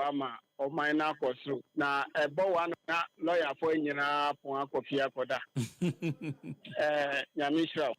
ama o minor kosru na ebo one na lawyer for nyina pon akofia koda nyamishra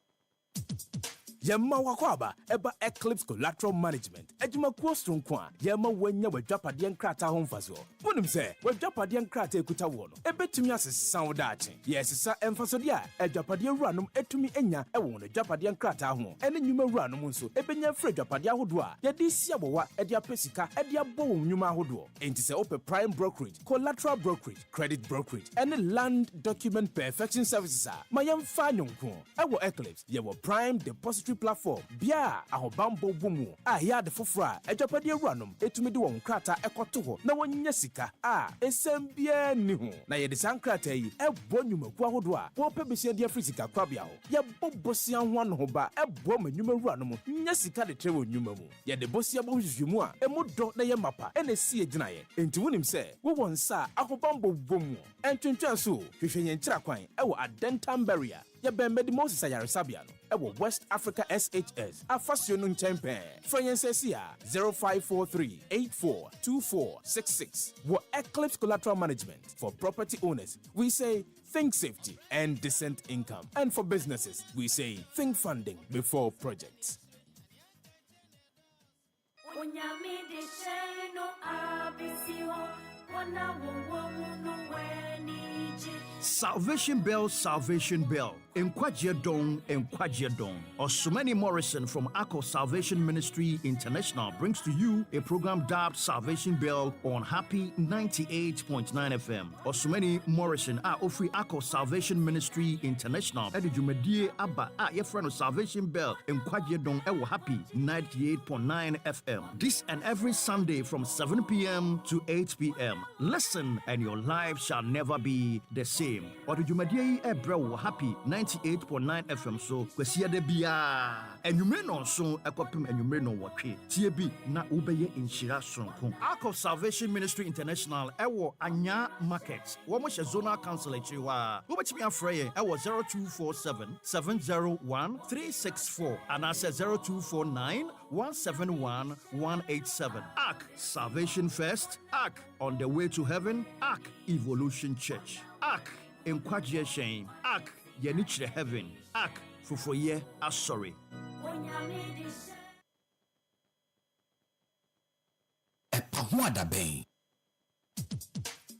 Yemma wakwaba eba Eclipse Collateral Management. Ejuma kwostron kwa yemma wenya wadwapade nkrata ho mfaso. Wonim se wadwapade nkrata ekuta wo no ebetumi asesa wo daache. Yesesa emfasode a adwapade wuranom etumi enya ewo no adwapade nkrata ho. Ene nyuma wuranom nso ebenya frɛ adwapade ahodo a yedi si abowa ede apesika ede abo wo nyuma ahodo. Enti se ope prime brokerage, collateral brokerage, credit brokerage, ene land document perfection services a mayemfa nyonko. Ewo Eclipse yewo prime depository platform bia ahobambo bomu a yade fofora adwapade wuranom etumi de won krata ekoto ho na wonya sika a esem bia ni ho na yede sankrata yi ebo nyumaku ahodo a wo pebesi de afrisika kwabia ho ye bobosia ho an ho ba ebo manyuma wuranom nya sika de trewo nyuma mu yede bosia bo hwehwemu a emudo na ye mapa ena si egina ye enti wonim se wo wonsa ahobambo bomu entwentwa so hwehwenye nkyira kwan ewo adentam barrier ye bembe di Moses ayaresabia no ewo West Africa SHS afasio no nchempe Franyensesia 0543842466 wo Eclipse Collateral Management. For property owners we say think safety and decent income, and for businesses we say think funding before projects. Salvation Bell, Salvation Bell. Enkwajie Dong. Osumani Morrison from Akko Salvation Ministry International brings to you a program dubbed Salvation Bell on Happy 98.9 FM. Osumani Morrison ofri Akko Salvation Ministry International. Edi jumedie aba your friend of Salvation Bell. Enkwajie Dong ewo Happy 98.9 FM. This and every Sunday from 7 p.m. to 8 p.m. Listen and your life shall never be the same. Or the jumedie ebrewo Happy 98.9 FM so kwesi de bia enwumre no so ekopem enwumre no wotwe tie bi na ubeye inshira sonko. Akko Salvation Ministry International ewo Anya Market wo mo zonal council echiwa wo betimi afreye ewo 0247 701 364 and asa 0249 171 187. Ark Salvation First, Ark on the way to heaven, Ark Evolution Church, Ark Enkwajie Shame, Ark Yenichre Heaven, Ark Fufoye Asori. EpaHoaDaben.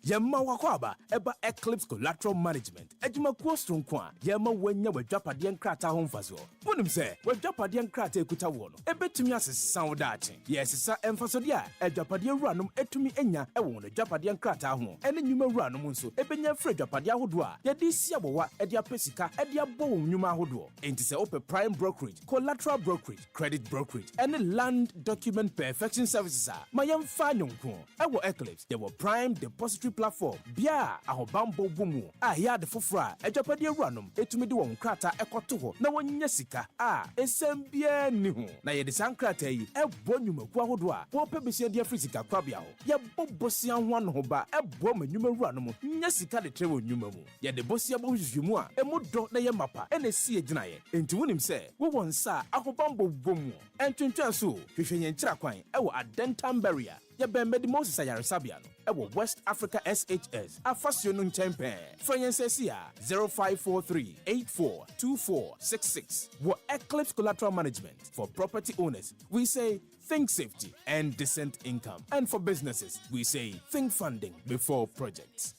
Yemma wakwaba eba Eclipse Collateral Management. Ejuma kwostron kwa yemma wenya wadwapade nkrata ho mfaso. Wonim se wadwapade nkrata ekuta wo no ebetumi asesa wo daache. Yesesa emfasode a adwapade wuranom etumi enya ewo no adwapade nkrata ho. Ene nyuma wuranom nso ebenya frɛ adwapade ahodo a yedi si abowa ede apesika ede abo wo nyuma ahodo. Enti se ope prime brokerage, collateral brokerage, credit brokerage, ene land document perfection services a mayemfa nyonko. Ewo Eclipse yewo prime depository platform bia ahobambo bomu a yade fofora adwapade wuranom etumi de won krata ekoto ho na wonya sika a esem bia ni ho na yede sankrata yi ebo nyumaku ahodo a wo pebesi de afrisika kwabia ho ye bobosia ho an ho ba ebo manyuma wuranom nya sika de trewo nyuma mu yede bosia bo hwehwemu a emudo na ye mapa ena si egina ye enti wonim se wo wonsa ahobambo bomu entwentwa so hwehwenye nkyira kwan ewo adentam barrier ye bembe di Moses ayaresabia no ewo West Africa SHS afasio no nchempe Franyensesia 0543842466 wo Eclipse Collateral Management. For property owners we say think safety and decent income, and for businesses we say think funding before projects.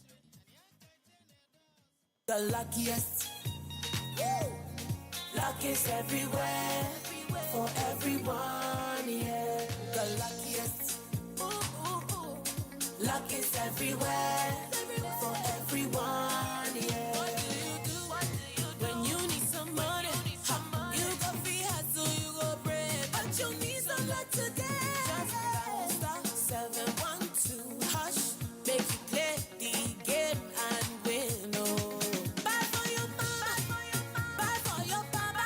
The luckiest, luck is everywhere, for everyone, yeah. The luckiest, luck is everywhere, for everyone, yeah. What do you do when you need some money? You go free hustle, you go bread, but you need some luck today. Just dial *712 hash, make you play the game and win. Oh, buy for your mama, buy for your papa,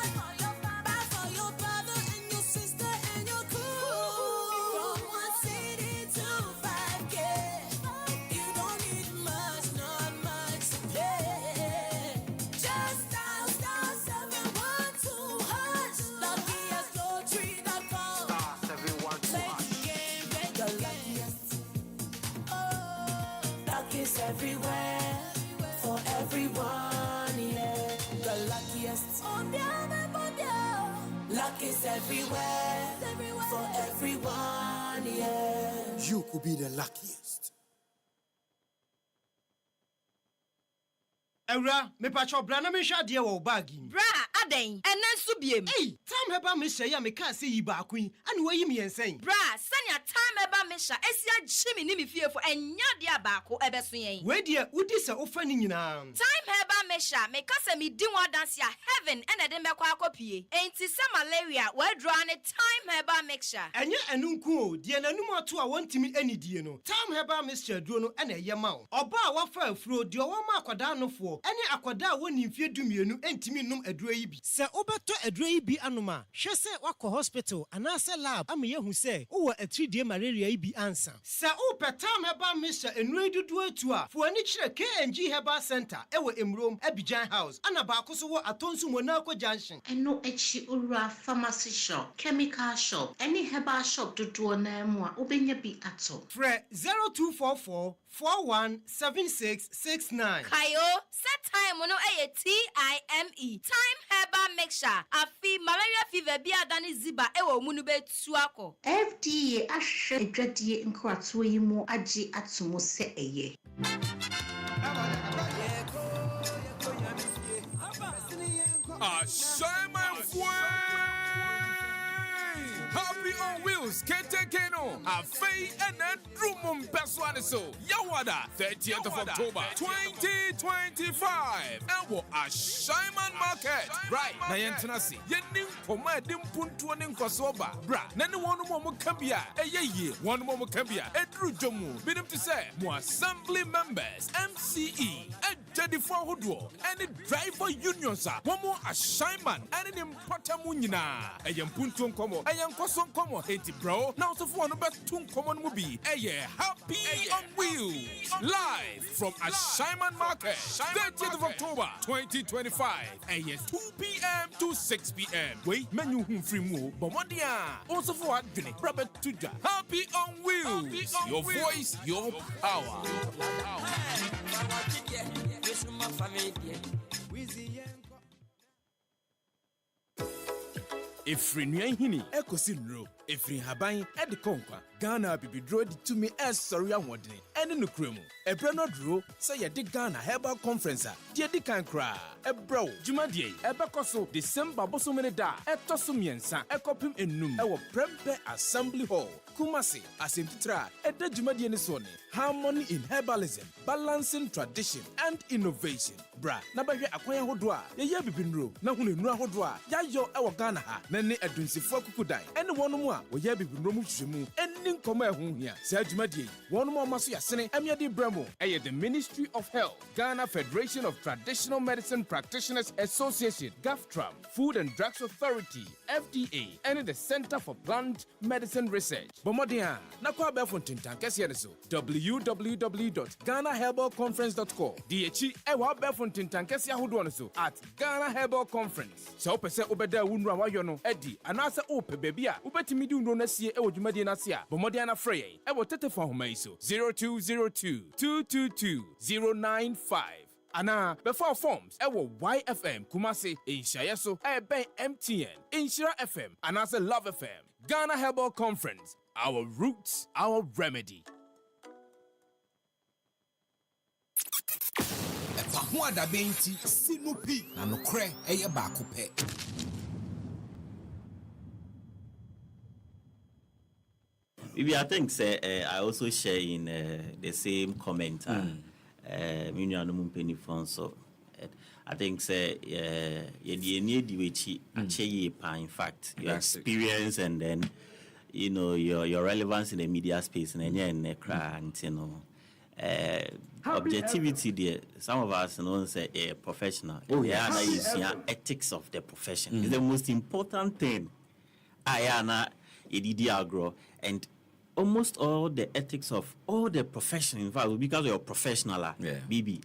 buy for your brother and your sister and your crew. From 1 city to 5K, you don't need is everywhere for everyone, yeah. The luckiest. Luck is everywhere for everyone, yeah. You could be the luckiest. Ewra, me pacho bra na me hwa de wo bag yi. Bra, aden, enen so biem. Hey, time heba me hye ya me ka se yi ba kun, ane wo yi me yensen. Bra, sanya time eba me hya, esia gyimi ni me fiefo enya de abako ebeso yen. We de udi se ofa ni nyina. Time heba me hya, me ka se me di one dance ya heaven ene de mekwa akopie. Enti se malaria, we draw ne time heba mixture. Enye enunku o, de nanum ato a wontimi anidie no. Time heba mixture duro no ene ye ma o. Oba a wafa afuro de wo ma akwada anofo. Any akwada woni mfie dumienu entimi num aduro yi bi. Se obeto aduro yi bi anoma, hwe se wakọ hospital anase lab amaye hu se wo atridie malaria yi bi ansa. Se o petam heba misha enuro dudu atu a, fo ani kire KNG Herbal Center ewo Emrom Abidjan House. Ana ba akoso wo atonsu Monaco Junction. Eno echi ura pharmacy shop, chemical shop, any herbal shop dudu na mu a obenya bi ato. Fre 0244 417669. Kayo, set time no TIME. Time heba mixture. Afi malaria fever bi adani ziba ewo munu be tuako. FDA ahwe edwadie nkrato yi mu agi atomo se eye. Happy on Wheels, Ketekeno, Afei and Drumum Peswaniso, Yawada, 30th of October, 2025. And Ashaiman Market, right? Nayantanasi, Yenim Poma Dimpuntuanin Kosoba, Bra, Nani one more Cambia, a ye, one more Cambia, a Drujomu, bidim to say, more assembly members, MCE, a Jedifor Hudwo, and a driver union, sir, one more Ashaiman, and an Impatamunina, a Yampuntun Como, a Yam Koson Como, 80 bro, now so for number 2 common movie, a year happy on wheels, live from Ashaiman Market, 30th of October 2025, a year 2 p.m. to 6 p.m. Wait, menu free move, but one day, also for Adrian, Robert Tuja, happy on wheels, your voice, your power. Efri nwan hini ekosi nro efri haban edi konkwa Ghana bibidro di tumi sorry ahwodene ene nukremu ebre no dro se ye di Ghana Herbal Conference di edi kan kra ebro jumadie ebekoso December bosomene da etoso miensa ekopim enum ewo Prempe Assembly Hall Kumasi asemtitra eda jumadie ne so ne Harmony in Herbalism, Balancing Tradition and Innovation. Bra, na bahwe akwan hodo a ye bibinro na hunu nura hodo a yayo ewo Ghana ha na ne adunsifo kukudan ene wonom a wo ye bibinro mu hwemu eni nkoma ehun hia sa adwumadie wonom omaso yasene amiade bramo eye the Ministry of Health, Ghana Federation of Traditional Medicine Practitioners Association, GAFTRAM, Food and Drugs Authority, FDA, and the Center for Plant Medicine Research. Bomodia na kwa be fontintan kese ne so www.ghanaherbalconference.com. DHE ewa be fontintan kese ahodo no so at Ghana Herbal Conference. So pese obeda wunru awayo no edi anase ope baby a ubetimi di unro na sie ewo dwumade na se a bomodia na frey ewo tetefon homa iso 0202-222-095. Ana before forms ewo YFM Kumasi Inshaye so ben MTN Inshira FM anase Love FM. Ghana Herbal Conference, our roots, our remedy. EpaHoaDaben ti sinupi na nokre eye baako pe. Maybe I think I also share in the same comment. So I think in fact your experience and then your relevance in the media space and objectivity there. Some of us say professional. Ethics of the profession is the most important thing. And almost all the ethics of all the profession, in fact, because you're a professional, BB,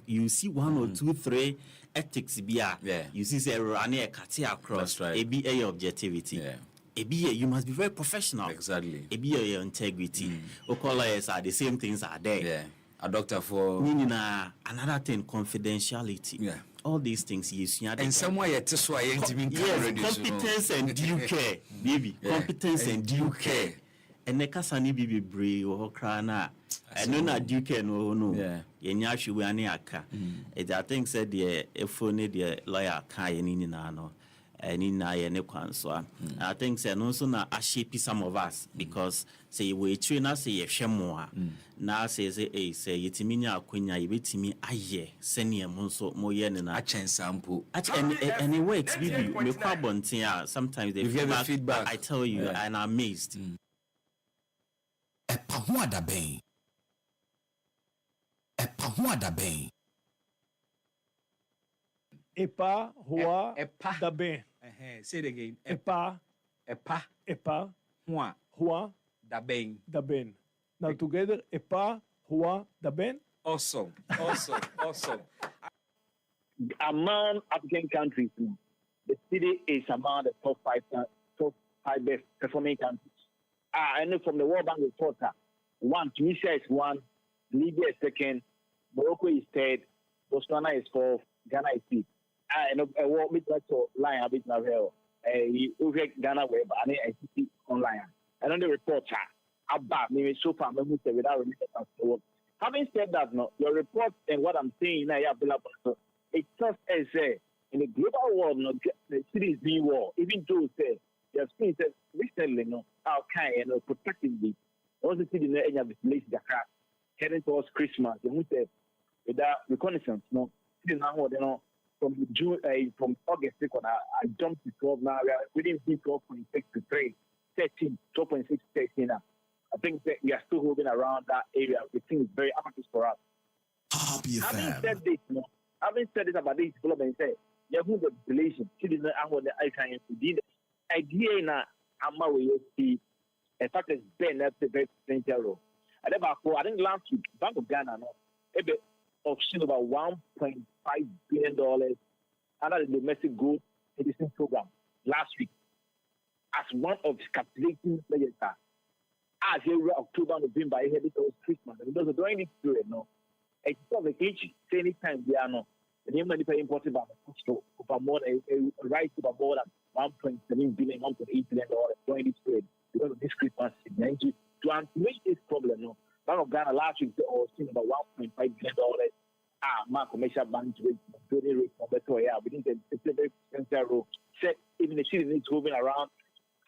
you see 1 or 2, 3 ethics, you see, say, running a cut across, ABA objectivity. ABA, you must be very professional. Exactly. ABA, your integrity. Okolas are the same things are there. a doctor for another thing, confidentiality. Yeah. All these things, yes. And somewhere yet to so I ain't even competence and due care, baby. Competence and due care. And the Casani baby brave or crana. I know not due care, no. Yeah. Yenyashi we aka. I think said the phone the lawyer Kai in Nano. And in so I think say no so na shape some of us because say we train say ye hwemo na say yetimi nya akwanya yebetimi aye senior monso moye ne na achen sample and it works bibi me kwa bonten sometimes they give feedback I tell you and I'm amazed. EpaHoaDaben. EpaHoaDaben. EpaHoaDaben. Say it again. EpaHoaDaben. Now together, EpaHoaDaben. Awesome. Among African countries, the city is among the top five best performing countries. I know from the World Bank report, Tunisia is one, Libya is second, Morocco is third, Botswana is fourth, Ghana is fifth. And a war with that line a bit now. Ghana web and I see online. And on the report, about maybe so far, without remitting. Having said that, no, your report and what I'm saying now, it just as in the global world, no, the city is being war. Even though say they have seen that recently, no, our kind and protecting the also city in the area of the place Dakar heading towards Christmas. They would say without reconnaissance, no, city now, you know. From June, from August, I jumped to 12 now. We didn't see 12.6 to 3, 13, 12.6 to 13 now. I think that we are still hovering around that area. We think it's very advantageous for us. Having said this about this development, say, you have the population. She did not have the icon. The idea now, I'm away see. In fact, it's been that's a very potential role. I think last week, Bank of Ghana, no, auction about $1.5 billion under the domestic goods edition program last week as one of the calculating measures. As October, November, I heard it was Christmas. And those are during this period, no. It's not the age, anytime they are no. The name of the imported by the cost of more a right to more than $1.7 billion, $1.8 billion during this period because of this Christmas season. To anticipate this problem, no. Bank of Ghana last week was seeing about $1.5 billion. My commercial bank rate, building rate, we think it's a very expensive role. Set even the city is moving around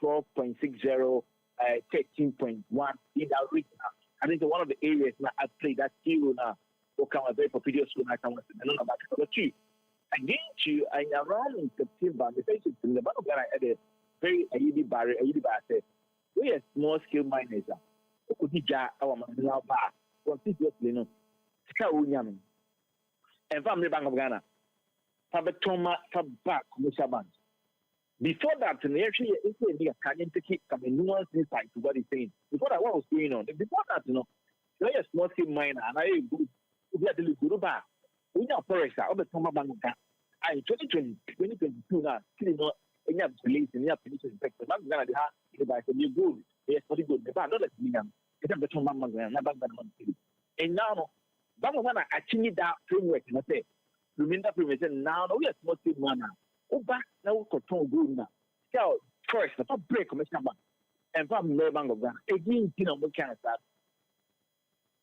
12.60, 13.1 in that region. I think one of the areas now I play that hero now will come a very propitious one. I can know about it. Two, against you, and around in September, the face in the Bank of Ghana had a very a barrier. We are small scale miners. Our bar continuously no. And family Bank of Ghana, Fabatoma, Fabak, commercial banks. Before that, actually, it's a canyon to keep some nuance insight to what he's saying. Before that, what was going on? Before that, you're a small scale miner, and I had to look back. We know forest, I'll be Toma Bank of Ghana. In 2022 now, still not any of the police and any of the police inspector. Bank of Ghana, they have a new good. Yes, very good. They are not like Minam. It's a better Bank of Ghana, not Bank of Ghana. And now, Bank of Ghana actually that framework, and I say, remember framework, now we are small scale miner. Oh, back now, we control good now. So, first, the top break commercial bank. And from the Bank of Ghana, again, you know, we can't start.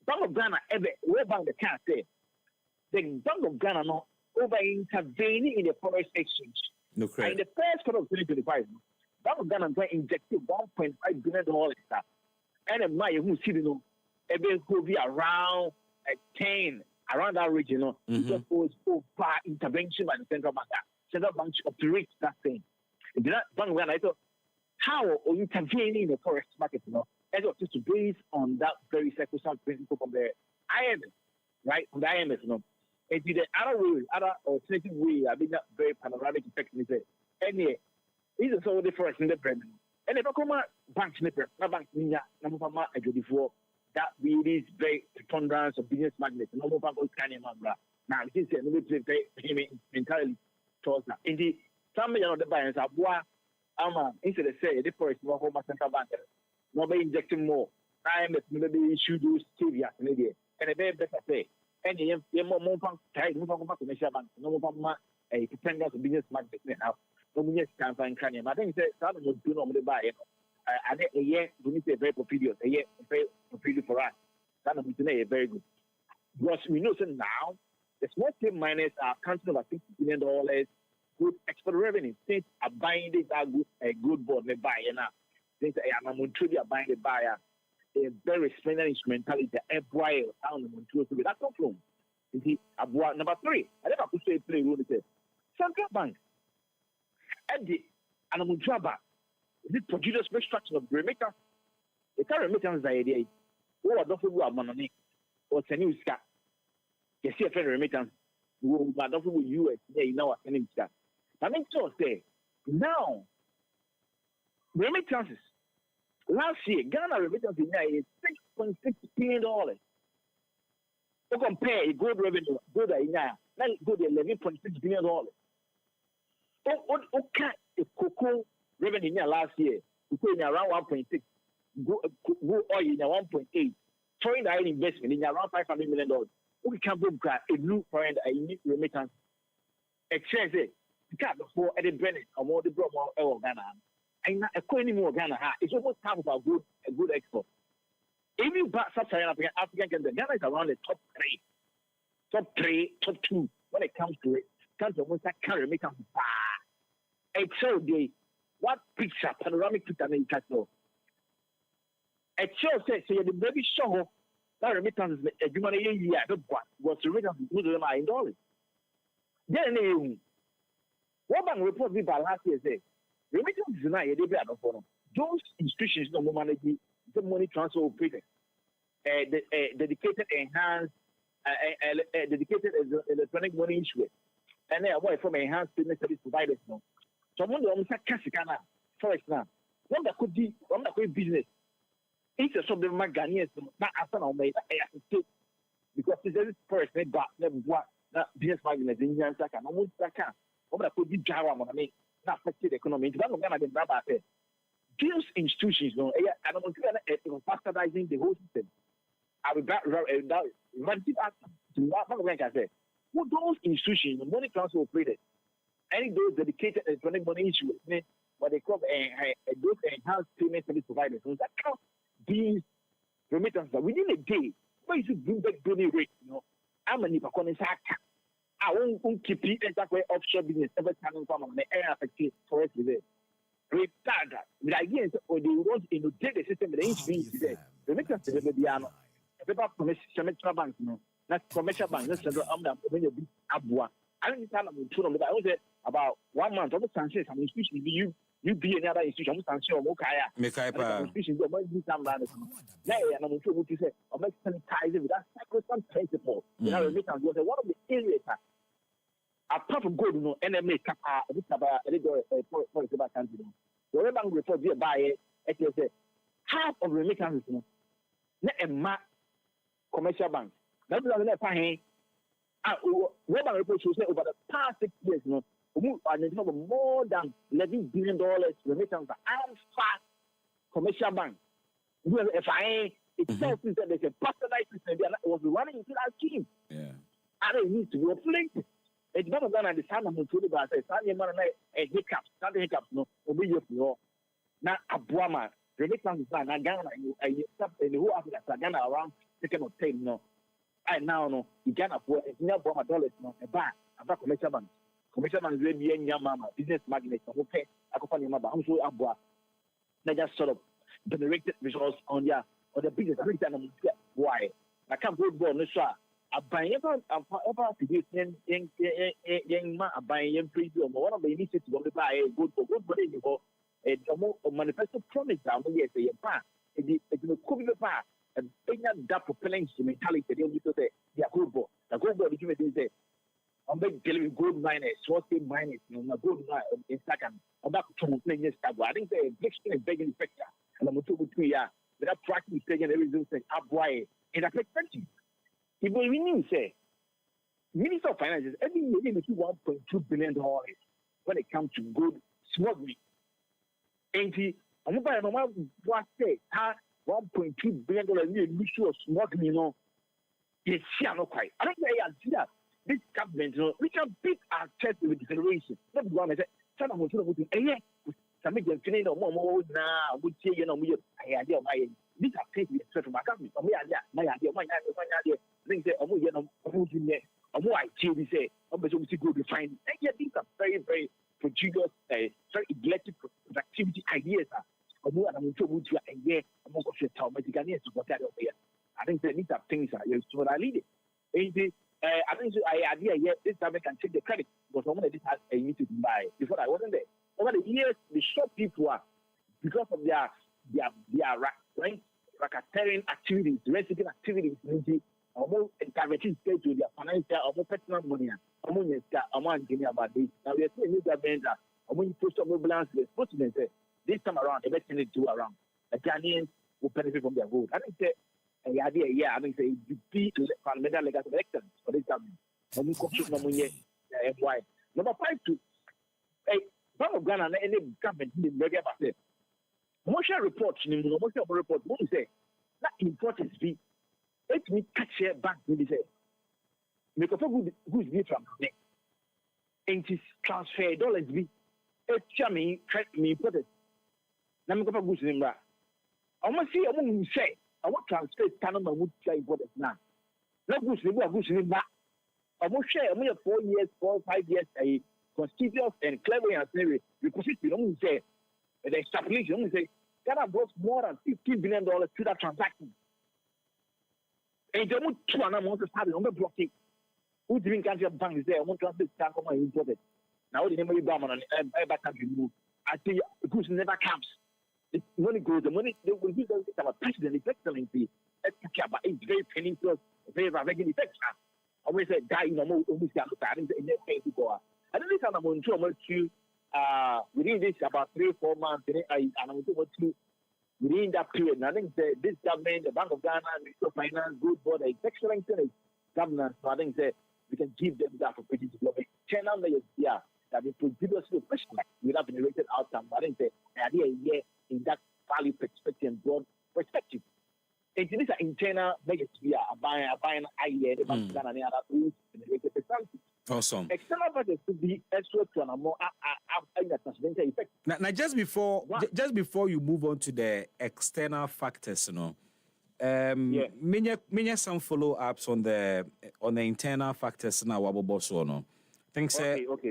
Bank of Ghana, where Bank of Ghana say, the Bank of Ghana no over intervening in the forex exchange. No credit. In the first quarter of 2025, Bank of Ghana injected $1.5 billion. And a money who see the will be around 10 around that region, because it was over intervention by the central bank. Central bank operates that thing. Bank of Ghana, I thought, how or intervening in the forex market, as of just based on that very circumstantial principle from the IMF, right? From the IMF, And the other way, other alternative way, I think that very panoramic effect is any is so the forex in the premium. And if I come bank snipper, na bank niya, na mo pa that really is very preponderance of business magnets. No more bank can now this is no very entirely towards that. Indeed, some of the buyers are instead of say the forex no home central bank, no be injecting more. IMF maybe issue those caveats in the and a very better say. Any more tied commercial bank, no more a pretender to business market now. No more can find cranium. I think that would do normally buy it. I think a year, we need a very period, a year, very period for us. That would be very good. Because we know that now, the small scale miners are counting over $60 billion good export revenue. Since are buying this a good board, they buy now. Since I am truly buying the buyer, a very spending instrumentality, FY down the Montreal to be that from. You see, number 3, I never could say play rule. Central Bank, and the Montreal Bank, this produces restructuring of remittance. The current remittance idea, what are those money or sending you scat? You see a federal remittance, who are not with US, you know, sending scat. I mean, so say, now, remittances. Last year, Ghana remittance in there is $6.6 billion. To compare a good revenue, good in there, that is good $11.6 billion. Okay, the cocoa revenue in there last year, we put in around 1.6, go oil in 1.8, foreign direct investment in around $500 million. We can book a new foreign remittance. Exchange it, got before Eddie Bennett or more the Bromo or Ghana. And a coin more Ghana, it's almost half of a good export. If you back sub-Saharan African countries, Ghana is around the top 2 when it comes to it. Comes to almost that carry make up. It's so the what picture, panoramic picture in Castle. It shows that so the baby show that remittance is a human year, was remittance in dollars. Then, what bank report did by last year say? Remittance is not a debate of those institutions no more manage the money transfer operator. Dedicated enhanced dedicated electronic money issuer. And they are away from enhanced payment service providers now. So one of them Cassicana, for example, one that could be business. It's a sort of Ghanaians not after now made because this first made back that business magnet in Yansaka, no one that can. What could be Java money. Not affected the economy. It's not going to be bad. Those institutions, no, I don't want to bastardizing the whole system. I will relative action to what I say. Who those institutions, the money transfer operated, any those dedicated electronic money issuers, what they call those enhanced payment service providers, so that count these remittances within a day. Why is it bring back donor rate? You know, I'm a nipa calling Saka. I won't keep it that way offshore business ever coming from the air affected forest with it. Retard that. The idea is or they want to inundate the system with the inch today. The remittance is the piano. Paper commercial bank, no. That's commercial bank. That's the when you be abua. I don't understand I was about 1 month. Almost sanctions some institution you be any other institution. Almost sanction or Mokaya. Mekaipa. Institution go more do some land. Yeah, and I'm sure what you say. Or make sanitize with that sacrosanct principle. You know, remittance was one of the areas. Apart from gold, no, NMA Kappa, this about a little for the country. The bank report here by it is half of remittances, no, not a commercial bank. That's what I'm saying. World Bank report shows over the past 6 years, no, more than $11 billion remittance and fast commercial bank. FIA itself is that there's a bastardized system that was running into that scheme. Yeah. And it needs to be replaced. It's not going to understand I'm told about it. A hiccups, not the hiccups, no, obey your now Abuama, remittance is not Ghana, in the whole Africa, Ghana around 2nd of 10, no. And now, no, you Ghana for it's near $1, no, a bar, a commercial bank. Commercial bank is really young mama, business magnate, okay, I can find your mother, I'm so Abua. They just sort of generated results on the business. I think that I'm why. I can't go born, no, sir. Buying ever to this young man, buying free or one of the initiatives to buy a good body before a manifesto promise down here say a path. It's a cool path and that propelling mentality. They need to say, yeah, good boy. The good boy, you may say, I'm telling you, gold miners, small scale miners, gold in second. I'm back to playing this. I think the big begging factor and I'm going to 2 years without practicing taking everything up why in a perspective. If we need say, Minister of Finance every year they make $1.2 billion when it comes to gold smuggling. And I'm about what say $1.2 billion in the issue of smuggling, you know. Yes, no quite. I don't say I see that. This government, we can beat our chest with declaration. Not one I said, some of them would say, some of them feeling no more now, would say, I idea of my. These are things we expect from my government. My idea, my idea. Things that we say, we go to find. And yet, these are very, very prodigious, very electric productivity ideas. I'm sure we do a year, I'm going to tell my Ghanaians to go that over. I think these are things that you're so I lead it. I think I idea yet this time I can take the credit because someone that this has a need to buy. Before I wasn't there. Over the years, the short people are because of their racketeering activities, racketeering activities, almost encouraging state to their financial or personal money. Among Guinea about this. Now we are seeing new government that among post of ambulance this time around, the best thing to do around the Ghanaians will benefit from their vote. I think the idea, I think say defeat fundamental legal elections for this government. Number 5 to Bank of Ghana and any government in the media about motion reports, motion report, what you say? That importance be let me catch here back with this. Make a good be from there. And it is transfer dollars be it me important. Now make a good name. I must see a woman say I want to transfer Canada would say important now. Not good name back. I must share me 4 years, 4 or 5 years a conspicuous and clever and theory because we don't say the extrapolation say Ghana brought more than $15 billion to that transaction. And they want to amount to start on the blocking. Who didn't country of banks there? I want to have this time for my imported. Now the name of the on every country move. I say goods never comes. The money goes, the money they will use our president, His Excellency. It's very pernicious, very ravaging effects. I always say, die in a more almost got to in the way to go. I don't think I'm going to within this about 3 or 4 months, and I'm going to within that period. And I think this government, the Bank of Ghana, Ministry of Finance, Good Board, is excellent governance. So I think we can give them that opportunity to develop. Channel layers here that we produce the question without generated outcome. I think the idea here in that value perspective and broad perspective. And this is internal measures we are buying idea the Bank of Ghana and the other tools generated perspective. Awesome. External budgets to be extra to a more transcendental effect. Now, just before you move on to the external factors, many some follow ups on the internal factors now. I think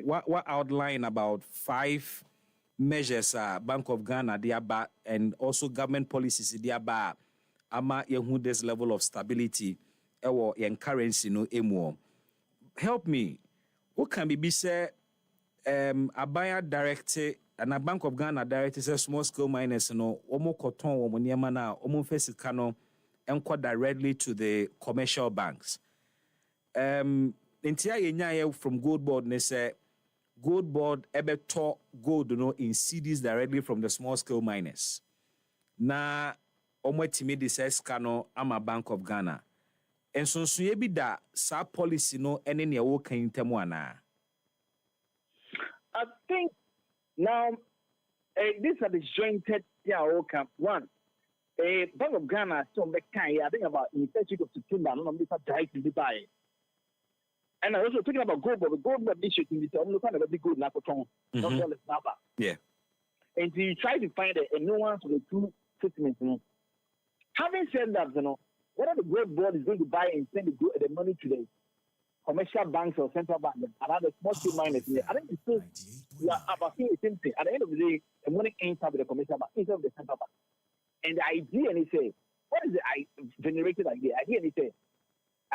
what outline about 5 measures Bank of Ghana they are and also government policies they are ama yehu this level of stability or in currency emo. Help me. What can be said? A buyer director and a Bank of Ghana director says small scale miners omo cotton omo niema na omo fesi kano enko directly to the commercial banks. Intia yenya from Gold Board ne say Gold Board ebe to gold in CDs directly from the small scale miners. Na omo timi de says kano ama Bank of Ghana. And so you be that sa policy no any near working temuana. I think now these are the jointed outcome. One, Bank of Ghana still make kind. I think about in the first week of September, no number directly buy. And I also talking about gold, but the gold initiative is almost kind of a big good nakoton, not all the yeah. And you try to find a nuance of the two statements. Having said that, whether the Gold Board is going to buy and send the money to the commercial banks or central banks and other small scale miners, I think it's still we are about the same thing. At the end of the day, the money ends up with the commercial bank instead of the central bank. And the idea, and he say, what is the generated idea? Idea, and he say,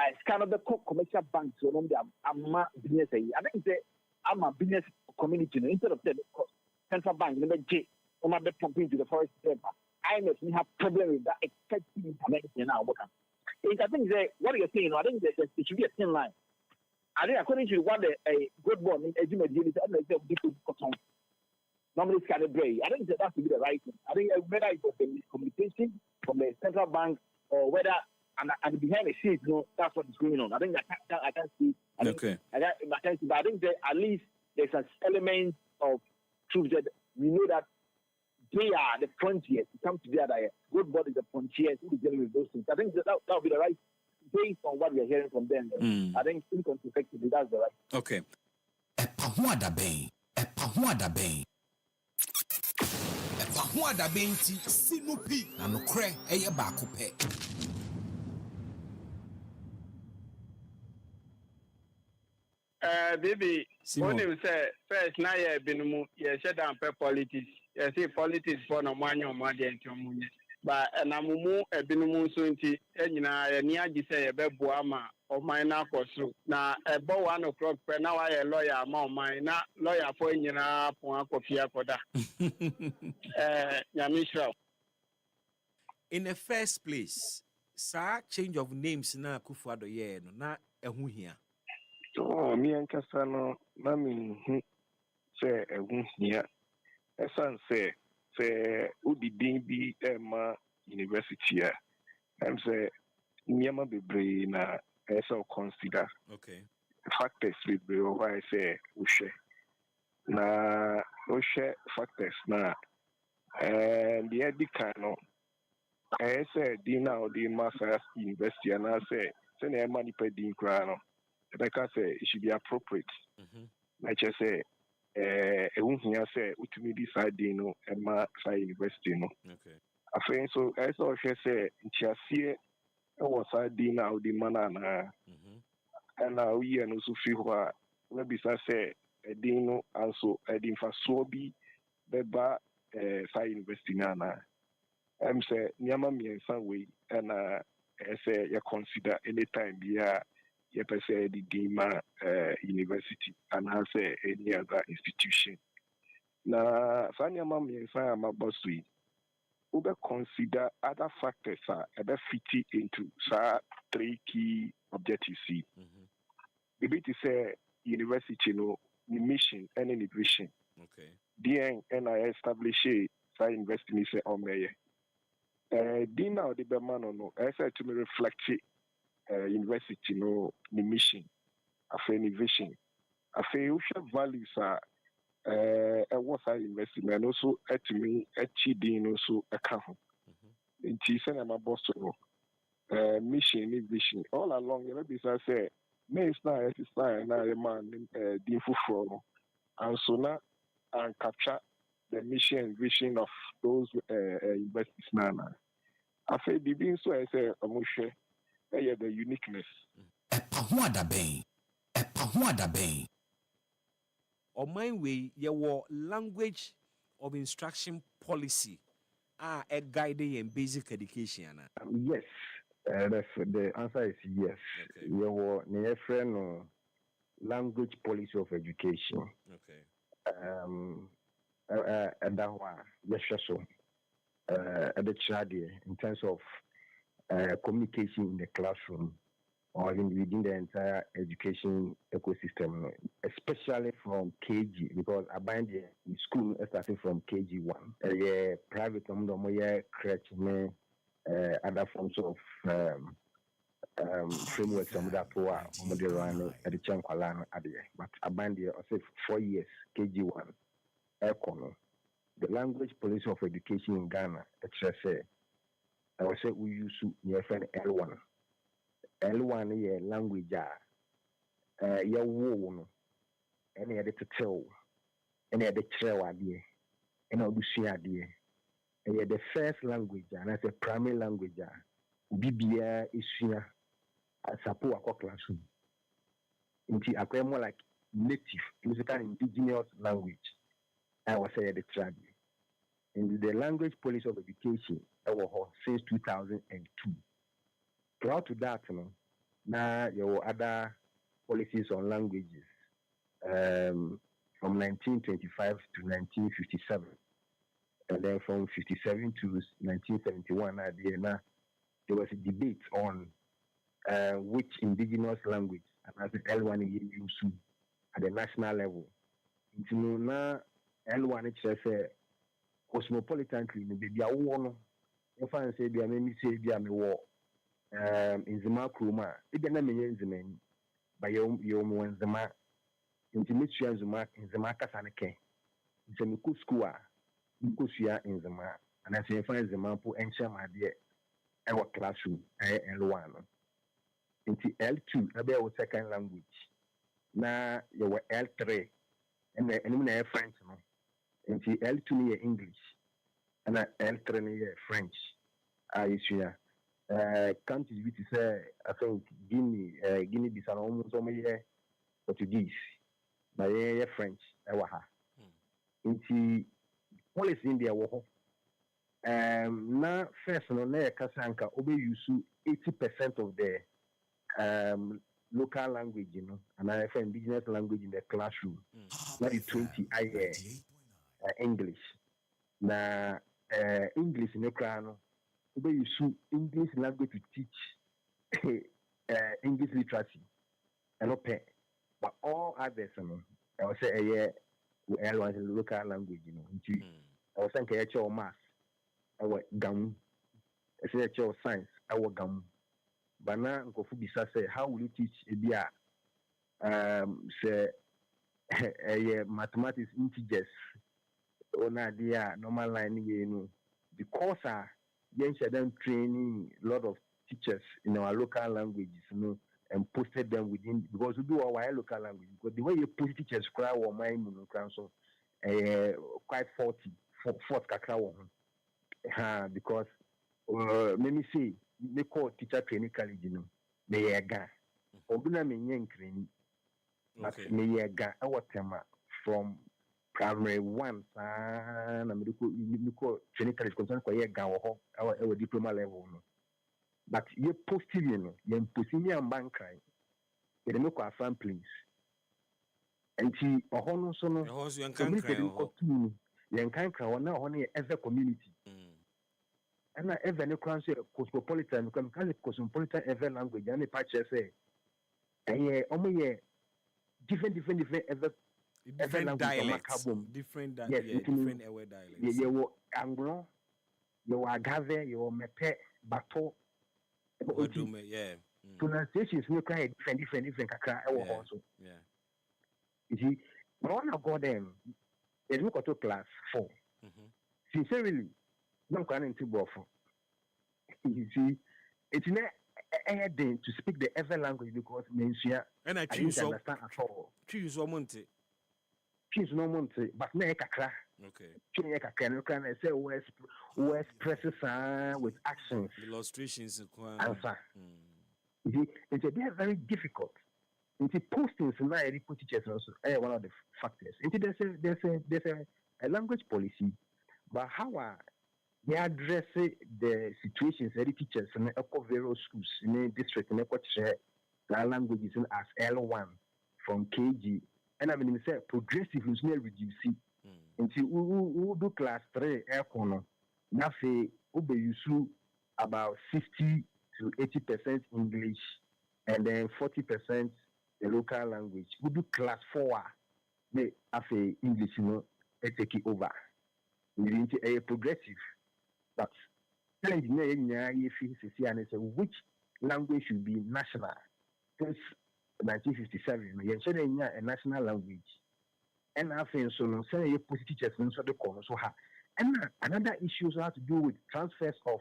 it's kind of the commercial banks, so I'm a business. I think I'm a business community instead of the central bank. I'm not pumping to the forest paper. I may have problem with that effective intervention now. I think what you're saying, I think there should be a thin line. I think according to what a good board in Edumedi is, normally it's kind of brave. I think that has to be the right thing. I think whether it was the communication from the central bank or whether and behind the scenes, that's what is going on. I think I can see. I can see, but I think that at least there's an element of truth that we know that they are the frontiers. It comes together. Good Board is the frontiers who is dealing with those things. I think that will be the right based on what we are hearing from them, I think incontrovertibly that's the right. Okay. EpaHoaDaben. EpaHoaDaben. EpaHoaDaben ti sinupi na nokre eye baako pe. Baby, when you say first now you been you shut down politics. You see politics for no money or money into money. But na mumu ebinumu so nti enyina ni agi say ebe boama o man na koso na ebo 1 o'clock pe na wa lawyer ma o man na lawyer for enyina pon akofia koda nyamishra. In the first place, sir, change of names na Kufuado ye no na ehu hia. Oh, me and Cassano, Mammy, say ehu hia. Esan say Udi Dimbi Emma University. I'm say Nyama Bebre na eso consider. Okay. Factors be why I say Ushe. Na Ushe factors na the edikano. I say Dina or the Master's University and I say send money per din crano. Like I say it should be appropriate. Like I say here say ultimately decide no Emma Sai University no. Okay. I think so as I say Chiasie was I Dina or the manana and now we and also feel what maybe say Dino also Edin Fasobi Beba Sai University nana. I'm say Nyama me in some way and I say you consider anytime you say the Dima University and I say any other institution. Now, Sanyama me in some boss we consider other factors are fit into 3 key objectives. Maybe to say university no mission and any vision. Okay. The and I establish a university say on me. Dina the Bemano no, I said to me reflect university no mission, any vision. Social values are what I investment and also at me HDN also account. In Tison and my boss mission, vision. All along, maybe I say, may not exercise now a man in Fufu and so now and capture the mission and vision of those investors now. I say the being so I say Amushe, the uniqueness. EpaHoaDaben. EpaHoaDaben. Or my way, your language of instruction policy a guiding in basic education. Yes, the answer is yes. Okay. Your friend language policy of education. Okay. And that one, yes, so. The child in terms of communication in the classroom or even within the entire education ecosystem, especially from KG, because I bind the school starting from KG1. Private crèche, other forms of frameworks that were run at the Chankwalana. But I bind the 4 years KG1 Econo. The language policy of education in Ghana, I would say we use your friend L1. L1 is language, your woman, any other to tell, any other trail idea, and all the idea. And the first language, and that's a primary language, BBA is here as a poor classroom. Into a more like native, musical indigenous language. I was say the tribe. In the language policy of education, I was since 2002. Prior to that, now there were other policies on languages from 1925 to 1957, and then from 57 to 1971. There was a debate on which indigenous language and as the L1 used at the national level. Now L1 says cosmopolitanly, maybe I want if I say, be a maybe say, be a me war in Zima Kruma, it didn't mean Ziman by your one Zima intimate in Zima Casanake. It's a Miku Skua, Mikusia in Zima, and I say, find Zima for Encha, my dear, our classroom, L1. Into L2 about second language. Now you were L3 and then French no. Into L2 near English and L3 near French. I see. Countries which is I think Guinea Bissau almost Portuguese, but French. Into policy in India now first no na kasanka obe use 80% of the local language, and I find indigenous language in the classroom. Now 20 English. Now English in the crown obe use English language to teach English literacy and open. But all others, I would say local language, I was saying actual math, our gum, actual science, our gum. But now, say, how will you teach say mathematics integers or normal line, because them training a lot of teachers in our local languages, and posted them within, because we do our local language. Because the way you post teachers cry or my so quite 40 kakra because let me say they call teacher training college, they are gone. Obina me training, but me our tema from primary 1 and we call training college concern for our diploma level. But you posting, you posting and bank crying. You make a fan please. And she a honor sono. You can't cry on now only every community. And I ever no crown say cosmopolitan, because cosmopolitan every language, and the patch say, and only different different dialects. Different different dialects. You were Anglo, you were Agave, you were Mepe, Bato. Pronunciations no cry different kakra also. Yeah. You see, but when I go them, they look at class 4. Sincerely, no can into both. You see, it's not a thing to speak the other language because mencia and I choose understand at all. Choose no monte, but na kakra. Okay. Choose kakra. No can say who expresses with actions, illustrations, answer. It's very difficult. Into postings and put teachers also one of the factors. Into there's a language policy, but how they address the situations that the teachers in various schools in the district in the languages as L1 from KG, and I mean say progressive is not reducing. Into who do class 3 aircon, now say use about 60 to 80% English, and then 40% the local language. We do class 4, they have English, they take it over. We need a progressive, but which language should be national? Since 1957, you said a national language, and I think so. Say you put teachers in so the corner so ha. And another issue have to do with transfers of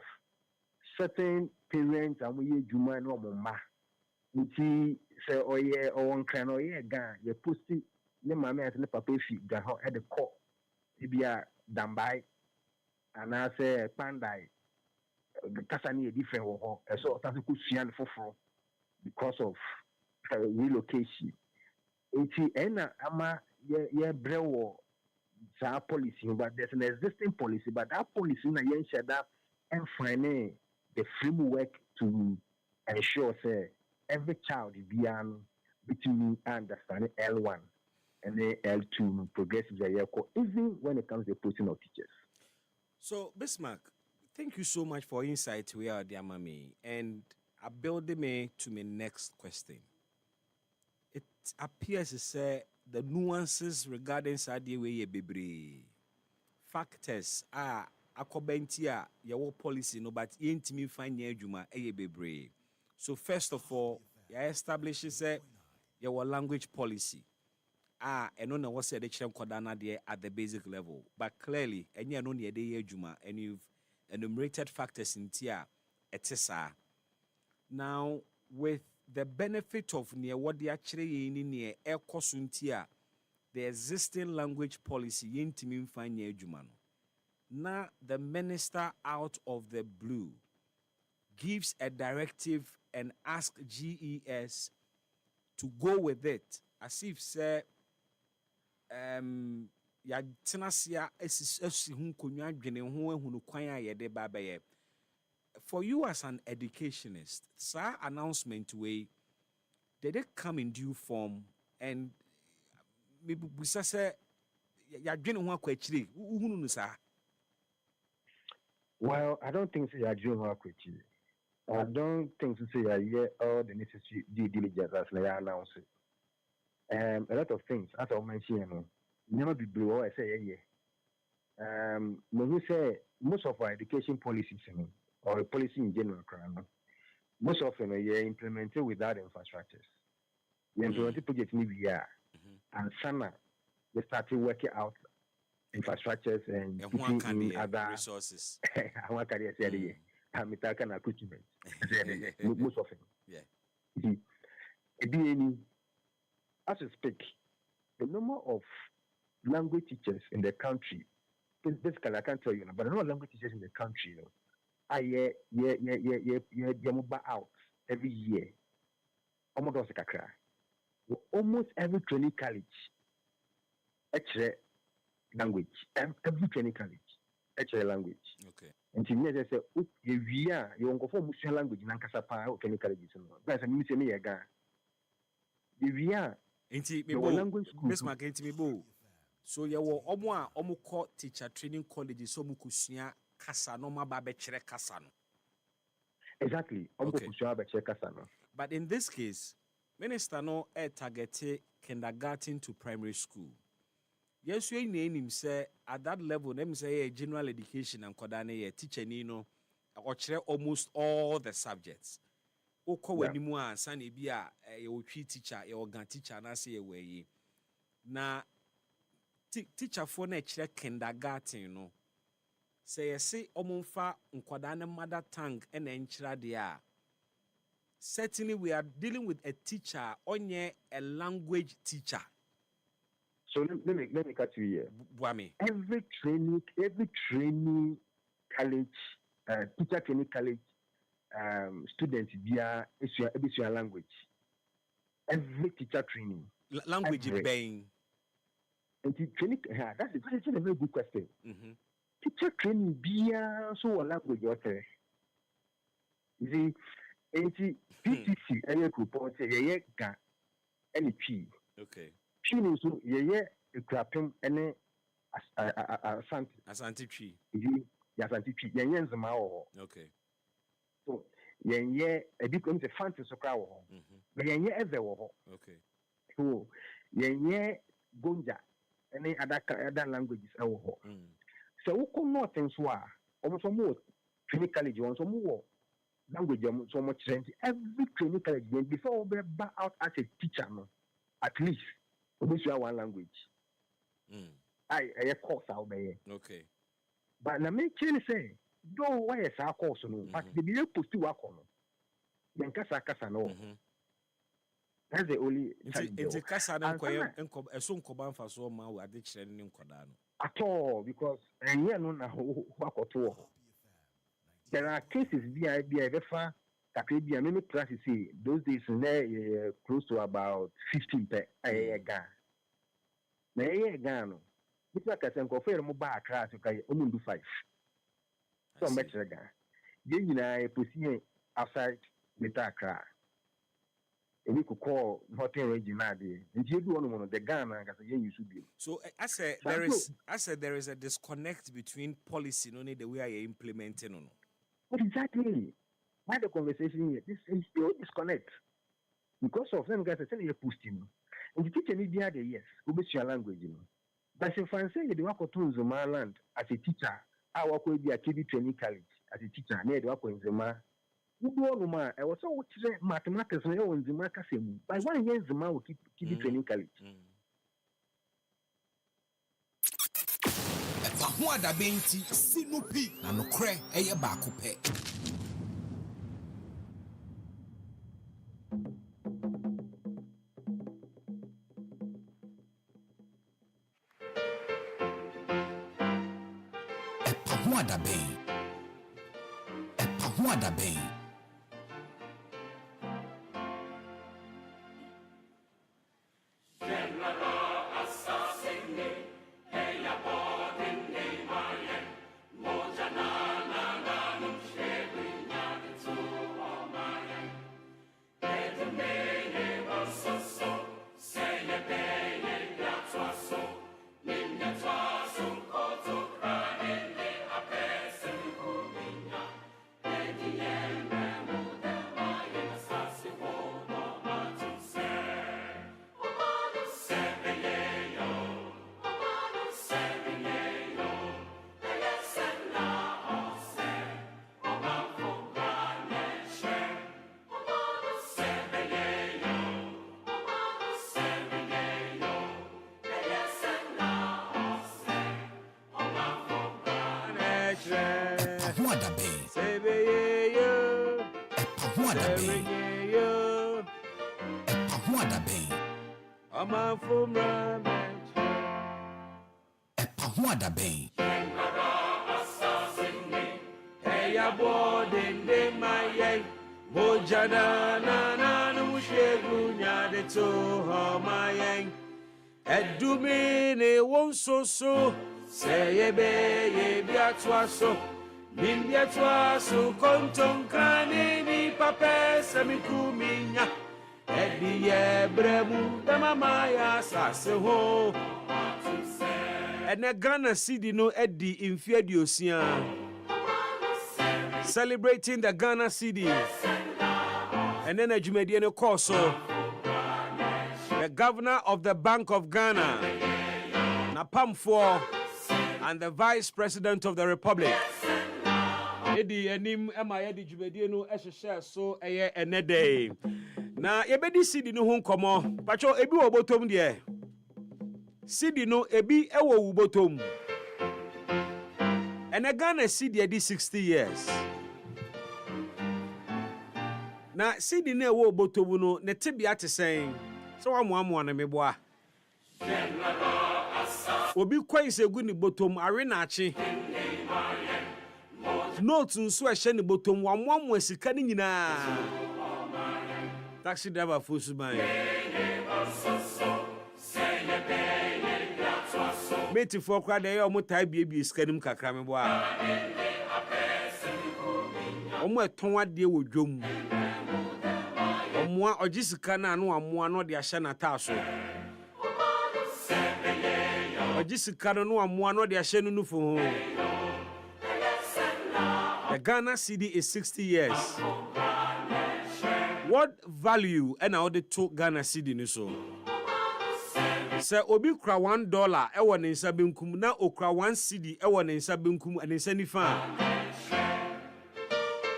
certain parents and we juma no mama. Nti say oye or one can oye gan you post it ne mama and ne papa fi gan ho at the court. Ibia dambai and I say pandai kasani a different ho so tasu kusian foforo because of relocation. Nti ena ama ye brewo sa policy, but there's an existing policy, but that policy na yen share that and find the framework to ensure say every child be between understanding L1 and then L2 progressive even when it comes to the posting of teachers. So Bismark, thank you so much for insight we are dear mommy, and I build me to my next question. It appears to say the nuances regarding Saudi way bebre factors are akobentia your policy no but yentimi find your juma bebre. So first of all, you establish say your language policy and no was said the chem kodana there at the basic level, but clearly and you know near the juma and you've enumerated factors in tia etisa. Now with the benefit of near what they actually in near air cosuntia, the existing language policy yintimin fanya jumano. Now the minister out of the blue gives a directive and asks GES to go with it as if say ya tenasia esi hu konwa dwene ho ehunu kwan a yede ba baye. For you as an educationist, sir, announcement way, did it come in due form? And maybe we say ya dwene ho akwachiri uhunu no sir. Well, I don't think so. You're doing work with you. I don't think so. You're here all the necessary due diligence as they announce it. A lot of things, as I mentioned, never be blue. I say, yeah. When you say most of our education policies, or policy in general, most of them are implemented without infrastructures. We implemented projects in the and SANA, they started working out infrastructures and putting in other resources. Most of them. Yeah. As we speak, the number of language teachers in the country, basically I can't tell you, but the number of language teachers in the country, I out every year. Almost every training college, actually language. Every training college, actually language. Okay. And to me, they say, "Oh, you go for Muslim language in Ankasapa or training college." That's a minute me again. We are. Language school. Bismark inti so you were omo teacher training college so mukusua kasa no ma ba be kire kasa no. Exactly. Okay. Kasano. But in this case, minister no targeted kindergarten to primary school. Yes, we name say at that level, them say general education and kodane teacher nino or almost all the subjects. Oko wenimu ansa na bia ye teacher, ye organ teacher na say we na teacher for na kire kindergarten no. Say you say omonfa nkwadane mother tongue and enchira dia. Certainly we are dealing with a teacher onye a language teacher. So let me cut you here. Bwami. Every training college, teacher training college, students via your language. Every teacher training. Language is being. And training, that's a very good question. Mm-hmm. Teacher training via so language okay. You see, PTC any report say ga any tree. Okay. Tree so a crapim any asante tree. Asante tree. Nzema wo. Okay. So a big come the fancy so cra wo. But ever wo. Okay. So gonja any other languages wo. So we come not things wa almost more training college on some more language so much training every training college before we back out as a teacher no at least we should have one language. I course out there. Okay. But na me change say do why is our course no but the be post to work on then kasa no. That's the only it's kasa na nko eso nkoba mfa so ma we ade kire ne nkoda no. At all, because there are cases many classes say those days close to about 15 per year. Now, if I can confirm mobile class, okay, only do 5. So much again. Then I proceed outside the class. And we could call hotel regional and you do one of the Ghana as you should be. So I said there is a disconnect between policy no the way I implementing no. But exactly. Why the conversation here? This is your disconnect. Because of them guys are telling you posting. And the teacher need the yes, who be your language, But if I say you work to Zuma land as a teacher, I work with the KD training college as a teacher, near the work in Zuma. I was so mathematics in Zuma Kasim. By 1 year, Zuma will keep training college. EpaHoaDaben ti sinupi na nokre eye baako pe. EpaHoaDaben. EpaHoaDaben. EpaHoaDaben. EpaHoaDaben. EpaHoaDaben. EpaHoaDaben. Eya boarding de my Mojana na no shegunya de to my Edumine won so say ye biatwa so Nimbiatwa so konton kane ni pape semikuminya Edi ye bremu damamaya sase ho Ene Ghana city no Edi infiedio celebrating the Ghana city and then a Jumediano Corso the governor of the Bank of Ghana Napam 4 and the vice president of the Republic Edi enim ema Edi Jumediano share so eye enede na yebedi city no ho nkomo pacho ebi wo botom de city no ebi ewo wo botom and a Ghana city di 60 years na city na ewo botom no ne tibia te sen so wamoamoa na meboa obi kwanse gu ni botom are na achi note nso ehye ni botom wamoamoa sika ni nyina taxi driver fosuban meti for kwa de yo mutai bie skanim kakra meboa omo eton ade wo dwom omoa ogisika na anu amoa no de ahye na taaso ogisika no amoa no de ahye no fo ho the Ghana city is 60 years what value and how they took Ghana city ni so say obi kra $1 ewo ne nsa benkum na okra 1 cedi ewo ne nsa benkum ne nsa nifa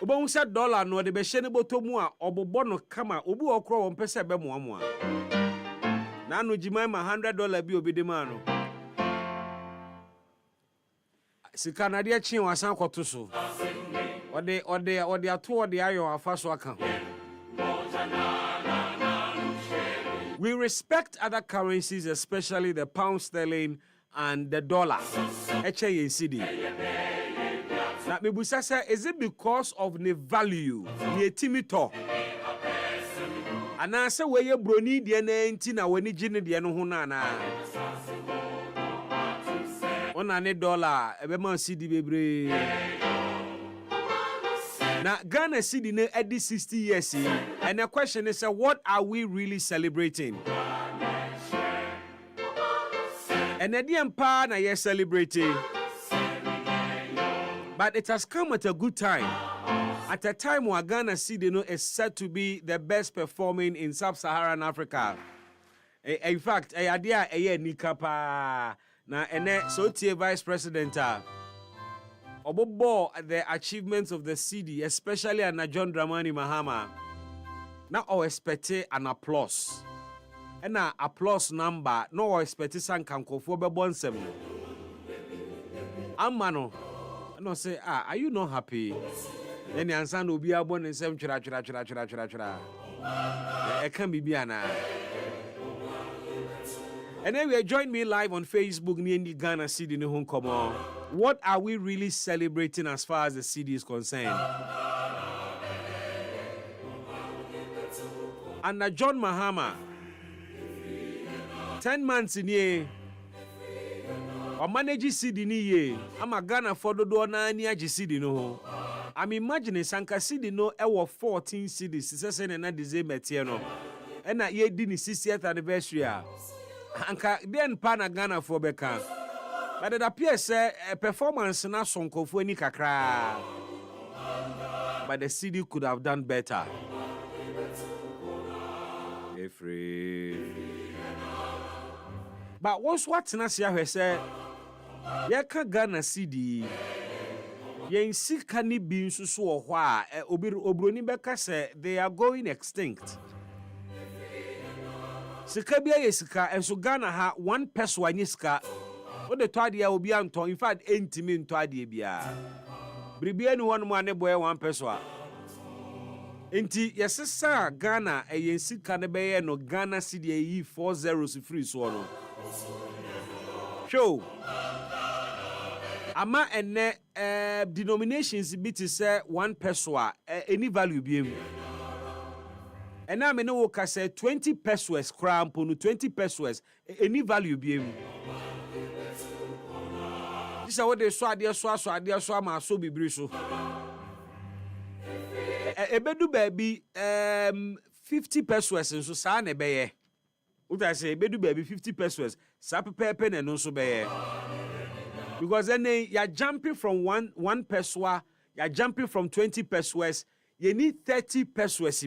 obo say dollar no de be hye ne botomu a obobo no kama obi okro won pese be moamoa na no jima ma $100 bi obi de ma no sika na de chi wasan kwoto so ode ato ode ayo afa so aka we respect other currencies, especially the pound sterling and the dollar. HACD. Now, Mebusa say, is it because of the value, the timito? And I say, where you brony the na when you gin the hunana. On a dollar, a man CD baby. Now, Ghana city ne at 60 years, and the question is, what are we really celebrating? And the empire na yes celebrating, but it has come at a good time. At a time where Ghana city is said to be the best performing in sub-Saharan Africa. In fact, idea nikapa na ene so tie vice president Obobo the achievements of the city, especially at John Dramani Mahama. Now I expect an applause. And an applause number, no I expect some kanko for bebonsem. Amano. And I say, are you not happy? Then the answer will be born in some chura. It can be biana. And then join me live on Facebook near the Ghana City in Hong Kong. what are we really celebrating as far as the city is concerned? Under John Mahama, 10 months in year, or manage city ni ye, I'm a Ghana for the door na ni aji city no. I'm imagining Sanka city no ever 14 cities, it's a na December tiano. And na ye dini 60th anniversary. Anka then pana Ghana for beka. But it appears a performance na sonko fu ni kakra. But the city could have done better. But what's what na sia hwe say ye ka Ghana city yen sika ni bi nsusu wo hɔ a obroni bɛka sɛ they are going extinct. Sika bia ye sika enso Ghana ha 1 peso anyi sika o de to ade a obi antɔ in fact entimi ntɔ ade bia bribia ni wɔn mu ane boy 1 peso a enti yesesa Ghana yen sika ne bɛyɛ no Ghana city yi 40 free so no show ama ene denominations bit say 1 peso any value biem. And now me no ka say 20 pesos cramp no 20 pesos any value biem. This is what they so ade so ama so bibiri so. Ebedu baby 50 pesos nso sa na beye. What I say ebedu baby 50 pesos sa pepe na no so beye. Because then you're jumping from one peso, you're jumping from 20 pesos, you need 30 pesos.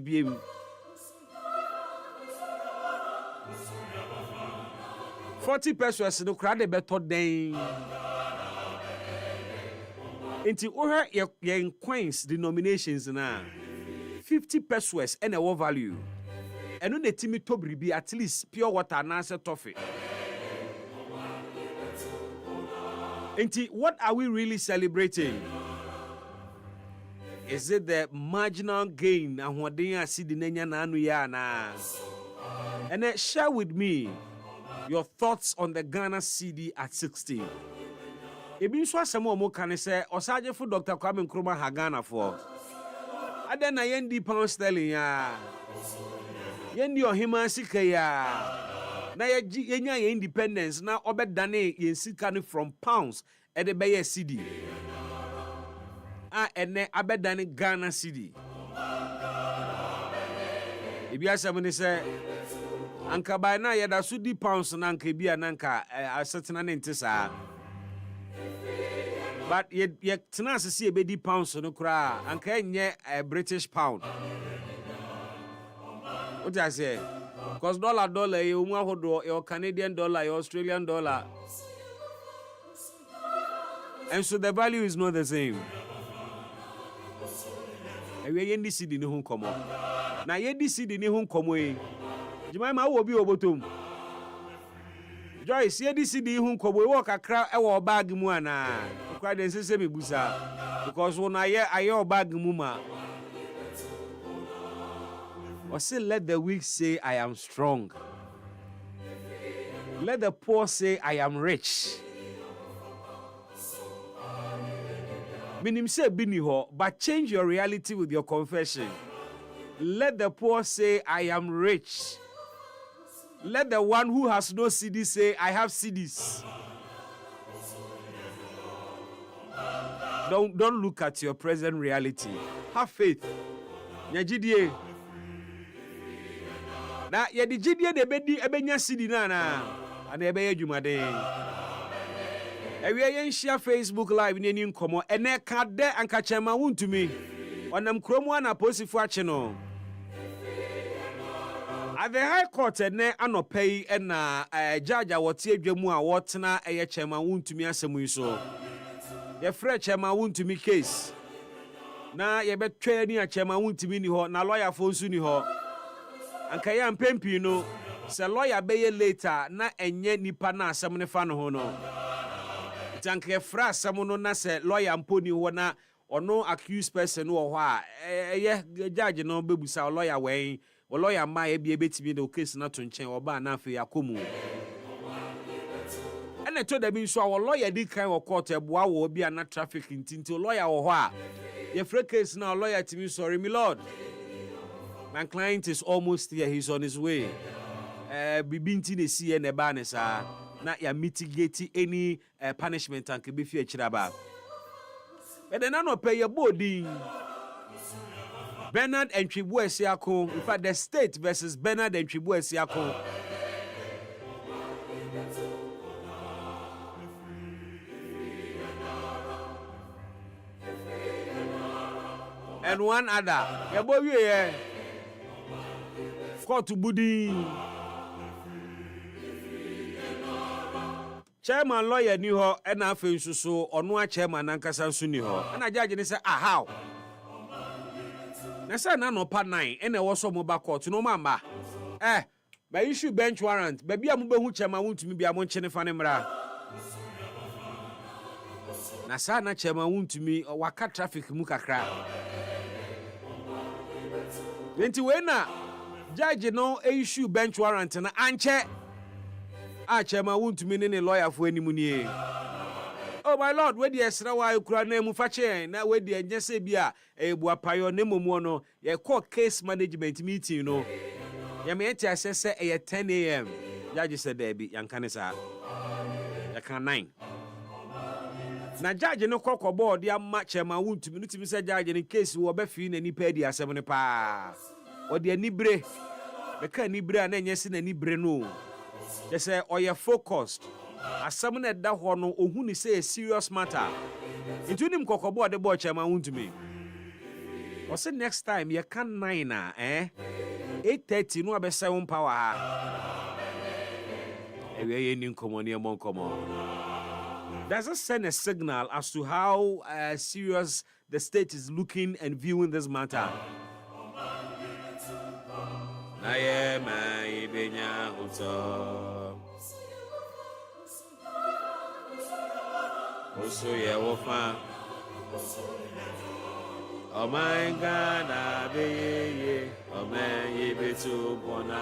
40 pesos no crowd better than into over your coins denominations now 50 pesos and a value. And on the team to be at least pure water and answer toffee. What are we really celebrating? Is it the marginal gain and what they are seeing na? And then share with me your thoughts on the Ghana CD at 16. Ebi so asemo mo kan say osaje for Dr. Kwame Nkrumah ha Ghana for. Aden na yendi pound sterling ya. Yendi ohima sika ya. Na yenya ye independence na obedane yen sika ni from pounds e de beye CD ene abedane Ghana CD ebi asem ni se anka by na yeda so di pounds na anka bia na anka asetena ne ntisa but ye tena asese e be di pounds no kura anka enye British pound. What I say? Because dollar, your Canadian dollar, your Australian dollar. And so the value is not the same. And we yendi CD ni hun komo. Na yendi CD ni hun komo e. Jemaima wo bi obotom. Joyce yendi CD hun komo e wo kakra e wo bag mu ana. Kwa den sese me busa. Because when aye bag mu ma. Or say, let the weak say, I am strong. Let the poor say, I am rich. Minim say bini ho, but change your reality with your confession. Let the poor say, I am rich. Let the one who has no CD say, I have CDs. Don't look at your present reality. Have faith. Nyajidie. Na ye di gidie de bedi ebenya CD na ana ebeye dwumade ewie ye nhia Facebook live ni ani nkomo ene ka de anka chema wuntumi onam kromu ana posifu ache no at the high court ene anopai na judge awote adwamu a wotena eye chema wuntumi asemu iso ye frɛ chema wuntumi case na ye betwa ni a chema wuntumi ni ho na lawyer fo nsu ni ho anka ya mpempi no se lawyer beye later na enye nipa na asem ne fa no ho no tanke fra asem no na se lawyer mponi ho na ono accused person wo ho a judge no bebusa lawyer wen wo lawyer ma e bia betimi de case na to nchen oba na afi yakomu ene ɛna to da bi nso a lawyer di kan wɔ court ɛboa wɔ bi ana traffic ntinti lawyer wɔ hɔ a yɛfrɛ case na lawyer timi sorry me lord my client is almost here, he's on his way bibi nti na si na ba ne saa na ya mitigate any punishment and ke be fi akira ba but then no pay your body Bernard and Chibu Esiako. In fact, the state versus Bernard and Chibu Esiako. And one other. Yeah, boy, yeah. Court to Budi. Chairman lawyer ni ho and I feel so or no chairman and Kasansu ni ho. And I judge and say, how? Na say na no pa 9 and there was some mobile court no mamba by issue bench warrant baby a mbehu chema wuntumi bia mo nche ne fa ne mra na sa na chema wuntumi waka traffic mu kakra enti we na judge no issue bench warrant na anche a chema wuntumi ne lawyer fo animu nie. Oh my lord, where the esra wa ekura na mu fache na where the nyese bia ebu apayo ne momu no ye call case management meeting no ye me enti asese e 10 am judge said there be yanka ne sa ya kan 9 na judge no kokko board ya match ma wuntumi no timi say judge ne case wo be fi na nipa di asem ne pa o de anibre be ka anibre na nyese na anibre no they say oye focused asam na da ho no ohu ni say a serious matter into nim kokobo de bo chema wuntumi o say next time you can 9 na 8:30 no abese won power ha ewe ye ni nkomo ni mo nkomo. Does it send a signal as to how serious the state is looking and viewing this matter? Na ye ma ibenya hoto Oso ye wofa Oh my God, abe oh man ye betu bona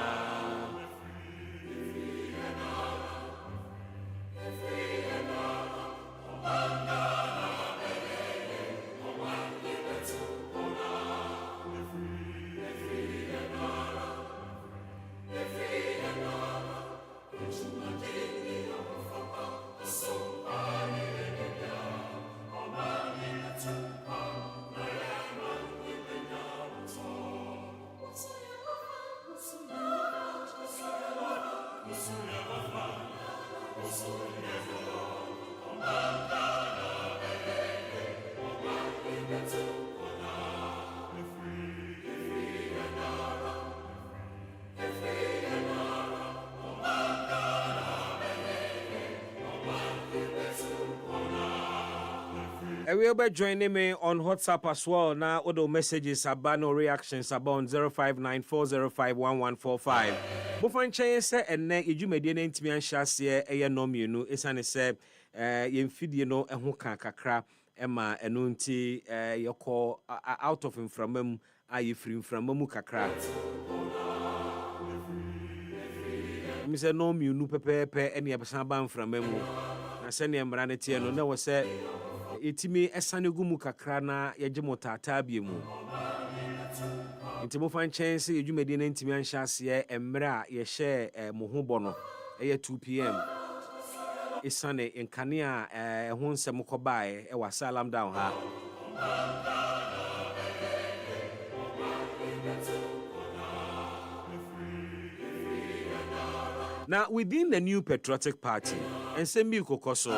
I will be joining me on WhatsApp as well. Now, all the messages about no reactions about 0594051145. Mufan chain say and then you made an intimate shas here. A no you it's an say you feed you know a hookah kakra Emma and unti your call out of him from him. Are you free from Mamu kakra? Mr. No, you no pepe any abasan from Memu. I send him ranity and no was said. Itimi esane gumu kakra na yeje motata biemu intimo fan chance edwumadi na ntimi anhya ase emre a ye hye mo ho bono 2 pm isane enkane a ho nsem kobae wa salam down ha now within the new patriotic party ensemi kokoso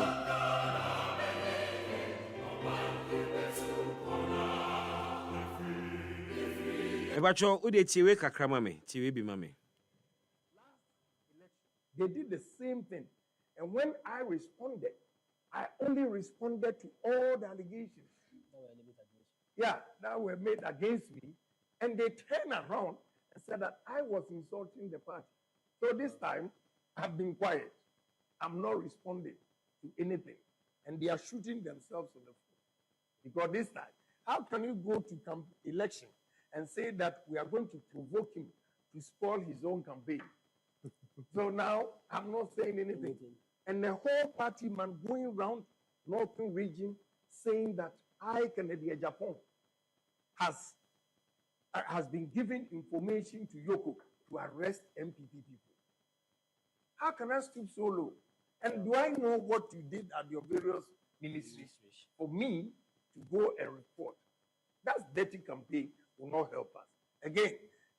Ebacho, ude tiwe kakrama me, tiwe bi mame. They did the same thing. And when I responded, I only responded to all the allegations. Yeah, that were made against me. And they turned around and said that I was insulting the party. So this time, I've been quiet. I'm not responding to anything. And they are shooting themselves in the foot. Because this time, how can you go to election and say that we are going to provoke him to spoil his own campaign? So now, I'm not saying anything. And the whole party man going around northern region saying that Canada, Japan has been given information to Yoko to arrest MPP people. How can I stoop so low? And do I know what you did at your various ministries for me to go and report? That's dirty campaign will not help us. Again,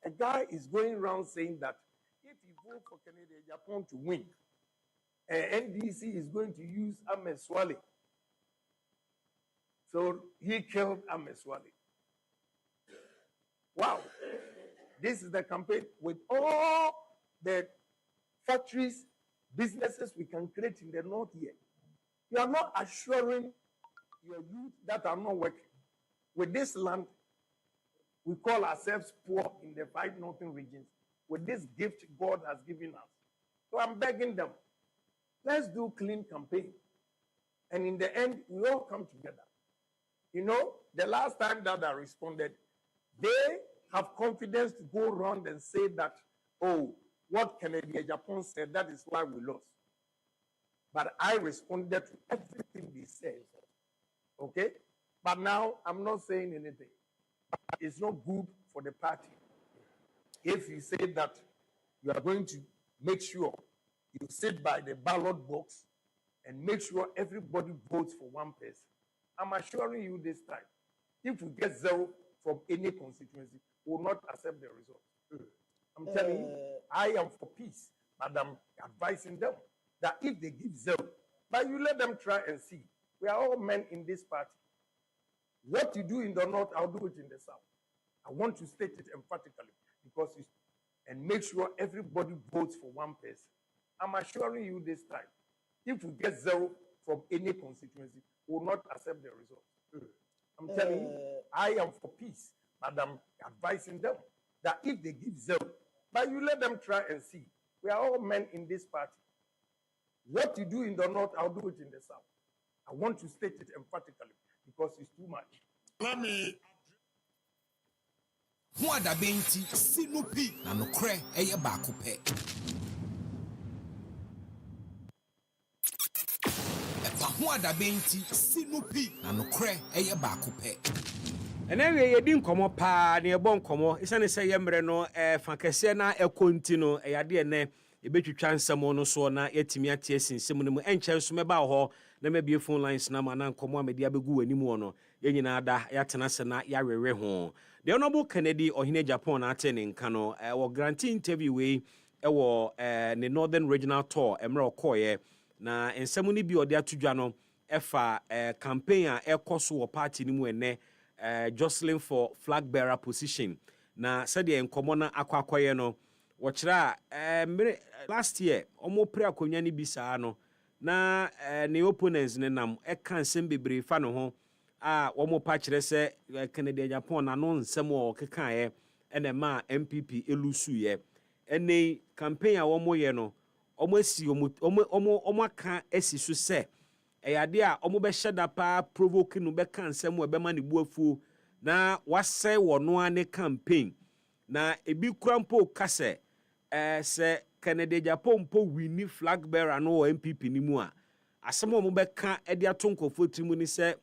a guy is going around saying that if he votes for Canada, Japan to win, NDC is going to use Ahmed Swale. So he killed Ahmed Swale. Wow. This is the campaign with all the factories, businesses we can create in the north here. You are not assuring your youth that are not working. With this land, we call ourselves poor in the 5 northern regions. With this gift God has given us. So I'm begging them, let's do clean campaign. And in the end, we all come together. You know, the last time that I responded, they have confidence to go around and say that, oh, what Canada, Japan said, that is why we lost. But I responded to everything they said. Okay? But now I'm not saying anything. It's not good for the party. If you say that you are going to make sure you sit by the ballot box and make sure everybody votes for one person, I'm assuring you this time, if we get 0 from any constituency, we will not accept the result. I'm telling you, I am for peace, but I'm advising them that if they give 0, but you let them try and see. We are all men in this party. What you do in the north, I'll do it in the south. I want to state it emphatically because and make sure everybody votes for one person. I'm assuring you this time, if we get 0 from any constituency, we will not accept the result. I'm telling you, I am for peace, but I'm advising them that if they give 0, but you let them try and see. We are all men in this party. What you do in the north, I'll do it in the south. I want to state it emphatically because it's too much. Let me. EpaHoaDaben nti sinupi na nokre eye baako pe. EpaHoaDaben nti sinupi na nokre eye baako pe. Enewe yedi nkomo pa ne ebo nkomo isane se yemre no fa kese na ekonti no eyade ene ebetwitwa nsemo no so na yetimi atie sinsem no mu enche nso meba ho na mabie phone lines na ma na nkomo amedi abegu animu no yenyina da yatena se na yawewe ho. The Honorable Kennedy Ohine Japan na ate ne nka no wo grant interview we wo ne Northern Regional Tour emre okoye na ensem ni bi ode atudwa no efa campaign a ekoso wo party ni mu ene jostling for flag bearer position na said the nkomo na akwakoye no wo kira last year omo pre akonwa ni bisa no na ne opponents ne nam kan sem bebre fa no ho womo pa kire se Canada Japan na no nsem o kekae ene ma MPP elusu ye ene campaign a womo ye no omo asi omo aka asi so se eyade a omo be hyeda pa provoke no be kan nsem e be ma ne buafu na wase wono ane campaign na ebi kurampo kase se Canada Japan po wini flag bearer no MPP ni mu a asem omo be ka e de atonkofo trimu ni se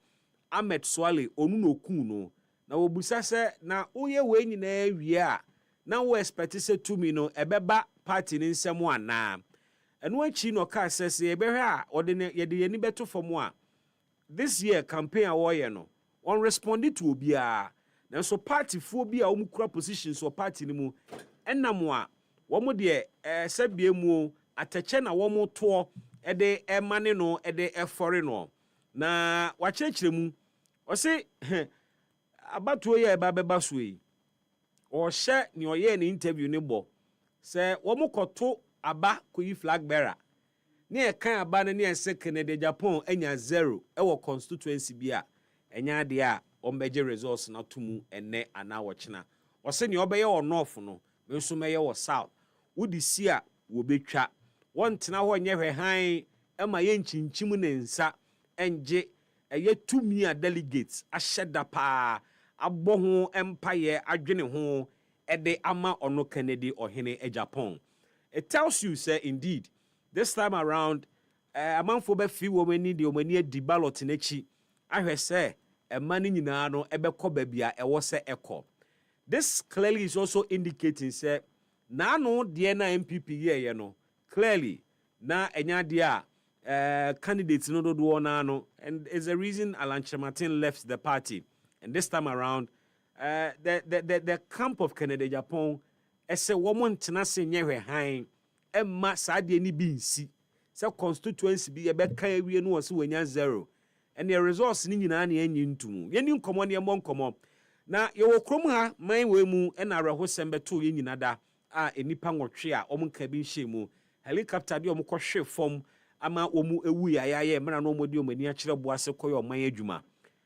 Ahmed Swale onu no kun no na wobusa se na oye we nyina wie a na wo expect se tumi no ebeba party ni nsem ana eno achi no ka se ebehwe a ode ne yede yani beto fom a this year campaign a wo ye no on responded to obia na so party fo bia wo mukura positions so party ni mu enam a wo mo de sabie mu atache na wo mo to ede emane no ede efore no na wakyekire mu o se abatuo ye eba beba so yi o hye ni oye ni interview ni bo se wo mo koto aba koyi flag bearer ne e kan aba ne ense Canada Japan enya 0 ewo constituency bia enya de a ombeje results na tumu ene ana wochina o se ni obeye o north no me so meye wo south wodi si a wo betwa won tena ho nye hwehan ema ye nchinchim ne nsa enje eye tumi a delegates ahyeda pa aboho empire adwene ho ede ama ono Kennedy Ohene Japan. It tells you say indeed this time around amanfo be fi wo mani de omani adi ballot n'echi ahwe se ɛma no nyinaa no ɛbɛkɔ baabi a ɛwɔ sɛ ɛkɔ. This clearly is also indicating say na no deɛ na MPP yɛyɛ no clearly na ɛnya deɛ a candidates no dodoɔ na no, and is a reason Alan Martin left the party. And this time around the camp of Canada Japan ɛsɛ wɔn ntena se nyɛ hwɛ han ɛma saa deɛ ni bi nsi sɛ constituency bi ɛbɛka awie no wɔ se wɔnya 0 and the resource ni nyinaa na ɛnyi ntum yɛni nkɔmɔ ne ɛmɔ nkɔmɔ na yɛwɔ krom ha man wɔ mu ɛna arɛhosɛm bɛto yɛ nyina da a enipa nwɔtwe a ɔmo nka bi nhyɛ mu helicopter de ɔmo kɔhwe fam ama ɔmo ewu yayayɛ mena no ɔmo de ɔmo ani akyerɛ boase kɔyɛ ɔman adwuma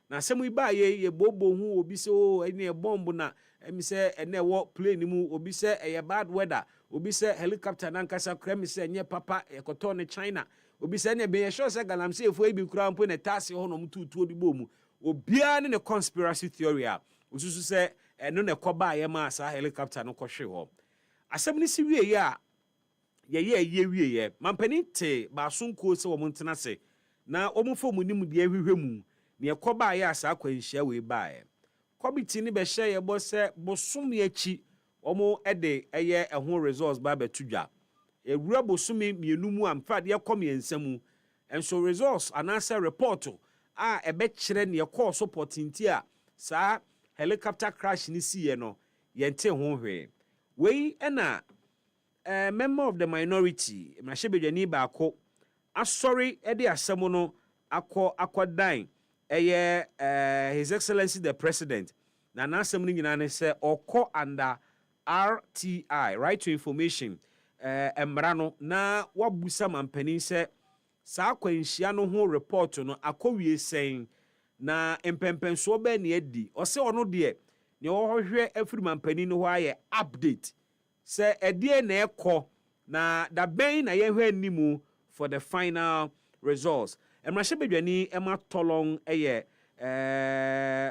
na asɛm yi ba ye bobo hu obi sɛ o ɛne bomb na ɛmi sɛ ɛne ɛwɔ plane mu obi sɛ ɛyɛ bad weather obi sɛ helicopter nankasa kra mi sɛ ɛnyɛ papa ɛkɔtɔ ne China obi sɛ ne bɛyɛ sure sɛ galamsey efo ebi kura mpo ne taase hɔ no mututuo di bɔ mu obiara ne conspiracy theory a osusu sɛ ɛno ne kɔba yɛ ma saa helicopter no kɔhwe hɔ asɛm ne si wie ya yɛyɛ wie yɛ mampani te baasonko sɛ wɔn ntena se na wɔn fo mu nim de ahwehwɛ mu ne kɔba yɛ saa kwanhyia we bae committee ne bɛhyɛ yɛ bɔ sɛ bosomi akyi wɔn ɛde ɛyɛ ɛho results ba bɛto dwa ewura bosomi mienu mu amfa de ɛkɔ miɛnsa mu enso results anaasɛ report a ɛbɛkyerɛ ne ɛkɔ so potinti a saa helicopter crash ni siye no yente ho hwe wei na member of the minority mrahye ba ko asori e de asemo no akɔdan his excellency the president na asem no nyina ne se okɔ under RTI, right to information emra no na wabusa mampani se saa kwanhyia no ho report no akɔwie sen na empempenso be ne adi ɔse ɔno de ne ɔhwehwɛ afiri mampani no ho ayɛ update sɛ ɛdeɛ na ɛkɔ na da bɛn na yɛhwɛ animu for the final results emrahye bedwani ema tolong ɛyɛ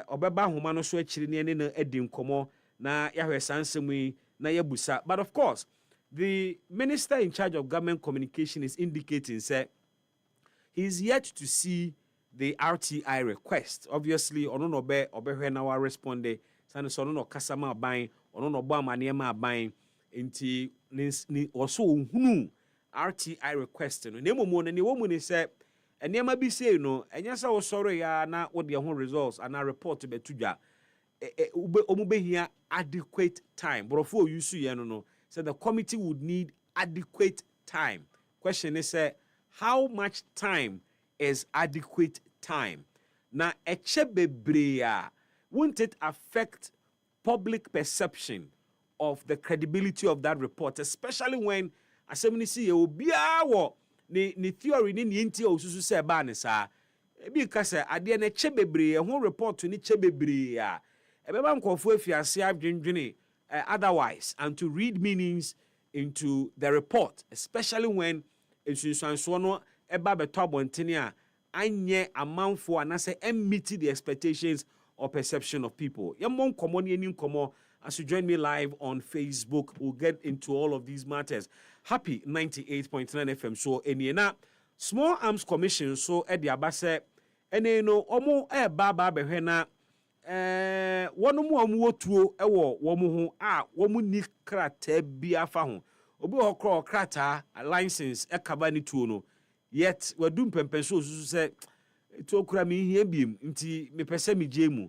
ɔbɛba homa no so akyiri ne na adi nkɔmɔ na yɛhwɛ sansɛm yi na yɛbusa. But of course the minister in charge of government communication is indicating say he is yet to see the RTI request. Obviously, ono no be obehwe na wa responde. Sane so ono no kasama aban, ono no bo amaniema aban. Enti ni oso ohunu RTI request no. Nemomo ne wo mu ni se enema bi sei no, enya sa wo soro ya na wo de ho results ana report be tudwa. Omu behia adequate time. Brofo yusu ye no. So the committee would need adequate time. Question is how much time is adequate time? Na eche bebrea, won't it affect public perception of the credibility of that report, especially when assembly see obia wo ni theory ni nti osusu se ba ne sa ebi ka se ade na eche bebrea ho report ni che bebrea ebeba nkofo afiase adwendwene otherwise, and to read meanings into the report, especially when ensunsuanso no eba beto abontene a anye amanfo anase meet the expectations or perception of people. Yemon komoni eni nkomo as you join me live on Facebook. We'll get into all of these matters. Happy 98.9 FM. So eniena Small Arms Commission so edi abase ene no omo baba behwe na wono mu amuotuo ewo womo ho a womo ni krata bi afa ho obi ho kro krata license ekaba ni tuo no yet wadum pempenso susu se to kura mi hia biem nti me pese mi jemu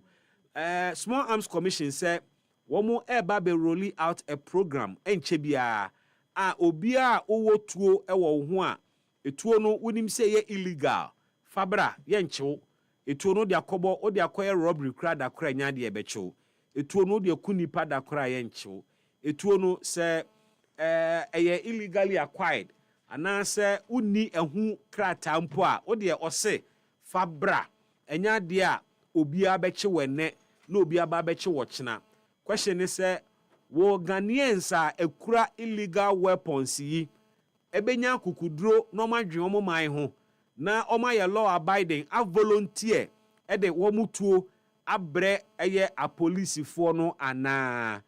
Small Arms Commission say womo eba be rolling out a program enche bia a obi a owo tuo ewo ho a etuo no wonim se ye illegal fabra ye nchew etuo no de akobo o de akoye robbery kra da kra nya de ebechew etuo no de akunipa da kra ye nchew etuo no se eye illegally acquired anase uni ehu krata mpo a o de ose fabra enya de a obi abeche wene na obi aba abeche wo chena. Question is wo Ghanaians a ekura illegal weapons yi ebenya kukudro no madwe omo man ho na oma ye law abiding a volunteer e de wo mutuo abre eye a police fo no ana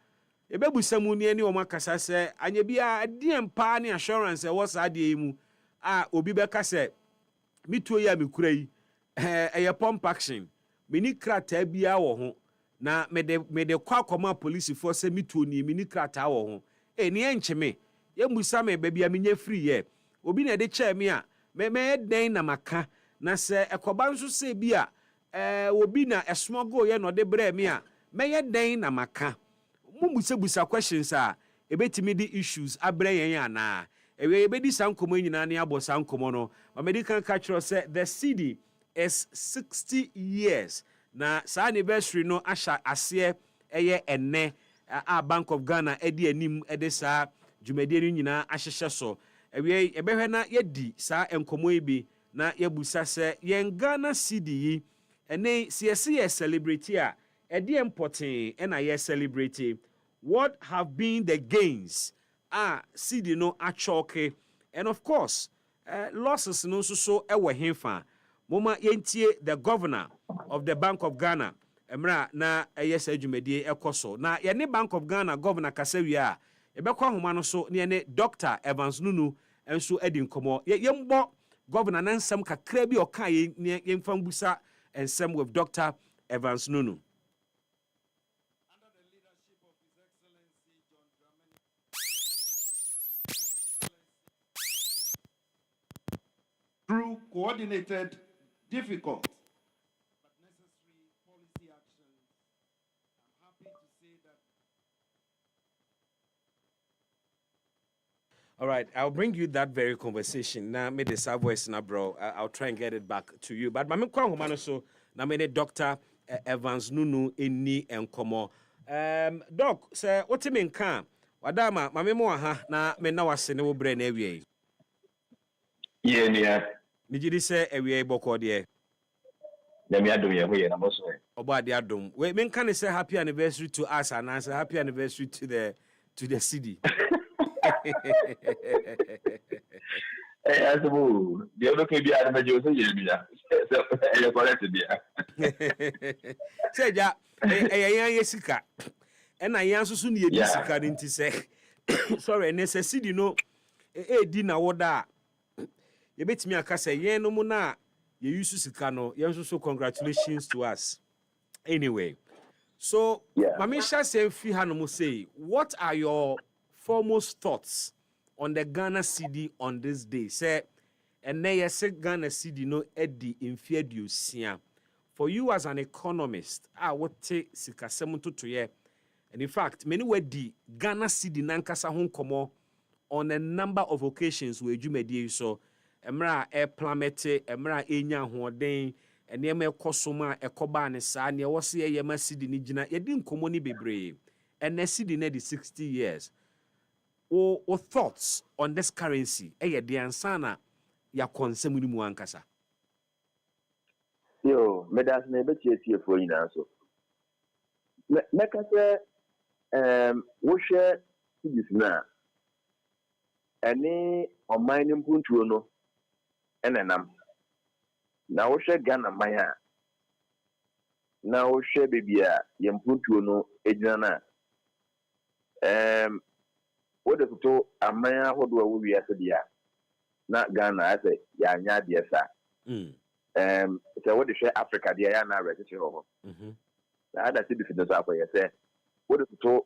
ebebusamu ne ani oma kasa se anya bia de empa ne assurance e wo sa de mu a obi beka se me to ya me kura yi pump action me ni krata bia wo ho na me de kwa koma police for say me to ni me ni krata wo ho ni enche me ye musa me ba bia me nya free ye obi na de che me a me den na maka na se ekoba nso se bia obi na esmogo ye no de bre me a me ye den na maka musa questions a ebetimi di issues abre yen ana ewe ebedi sankomo nyina ne abo sankomo no American culture say the city is 60 years na sa anniversary no asha ase eye enne a Bank of Ghana edi anim ede sa dwumade no nyina ahyehye so ewe ebehwe na yedi sa enkomo ibi na yebusa se yen Ghana city yi ene siye celebrity a ede important ena ye celebrity. What have been the gains? CD no achoke, and of course, losses no so ewe himfa. Moma yentie the governor of the Bank of Ghana. Emra na yes ejumedie ekoso. Na yene Bank of Ghana governor kasewia. Ebekwa homa no so ne ne Dr. Evans Nunu enso edi nkomo. Yembo governor nansem kakra bi oka yemfa mbusa ensem with Dr. Evans Nunu. Through coordinated, difficult, but necessary policy actions, I'm happy to say that. All right, I'll bring you that very conversation. Now, me the voice na bro. I'll try and get it back to you. But mami kwa humano so na me the Dr. Evans Nunu eni enkomo. Doc, say what you mean can? Wadama, mami mo aha na me na wase ne wo bre na ewie. Yeah. Mijidi say ewie boko de. Na me adom ye ho ye na mo so. Obo ade adom. We men can say happy anniversary to us and answer happy anniversary to the city. Asibu, the other can be out of the Joseph. So, I correct it. Say, ja, Yesika, and I answer soon ye Jessica didn't say. Sorry, necessity, no, dinner order. You bet me a cassa, ye no mona, you used to Sicano, you so congratulations to us. Anyway, so, Mamisha say, Fihano say, what are your foremost thoughts on the Ghana CD on this day? Say, and now you say Ghana CD no Eddie infiedu sia. For you as an economist, I would take sikasemuntu to ye. And in fact, many were the Ghana CD nankasa hon komo on a number of occasions where you made so. Emra plumete, emra enya hoden, and yeme kosoma ekoba ne sa ne wose yema CD ni gina yedin komo ni bebre. And the CD ne di 60 years. Or thoughts on this currency? The ansana ya konsemu ni mu ankasa. Yo, medas na ebe tie for yin anso. Meka se wo hwe cities na ene oman ni mpuntuo no enenam. Na wo hwe Ghana man a na wo hwe bebia ye mpuntuo no ejina na what if to a man who do a movie as a dear? Not Ghana, I say, ya dear, sir. So what is Africa, dear, ya na register over. The other citizens are for you, say, what if to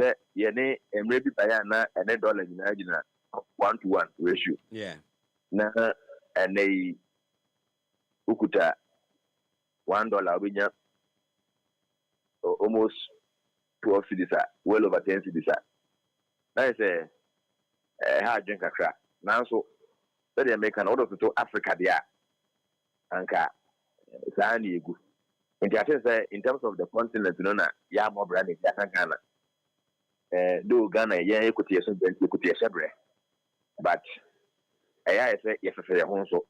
say, ye nay, and maybe Diana and $1 in Argentina 1-to-1 ratio. Yeah. Na and they ukuta $1 winya almost 12 cities, well over 10 cities. I say, hard drink a crack. Now, so they make an order to Africa there. And Sani good. In terms of the continent, you know, ya more branding, Ghana. Do Ghana, yeah, you could hear something, you could hear Sabre. But I say, yes, I home so.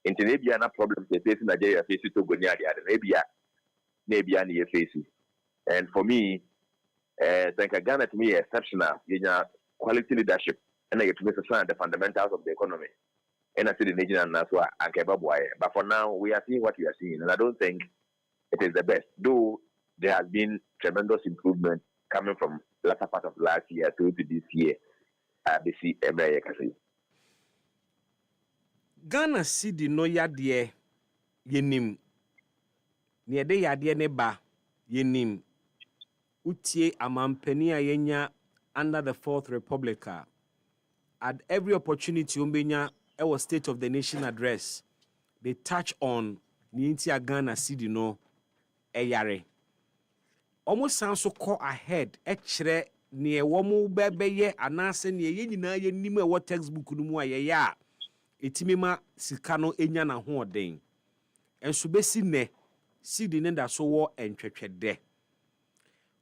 In Tunisia, no problem, they face Nigeria, face to go near the maybe any faces. And for me, think Ghana to me exceptional, quality leadership, and I get to understand the fundamentals of the economy. And I see the nation and that's why I can't. But for now, we are seeing what we are seeing, and I don't think it is the best. Though there has been tremendous improvement coming from the latter part of last year to this year. Ghana cedi no yade yenim. Ne de yade ne ba yenim. Utie amampani a yenya under the Fourth Republic. At every opportunity umbenya our State of the Nation address, they touch on Nintia Ghana cedi no eyare. Almost sounds so call ahead echere near womu bebeye anase near yenina ye nime what textbook no mu ya etimima sikano enya na ho den enso besi ne cedi ne da so wo entwetwede.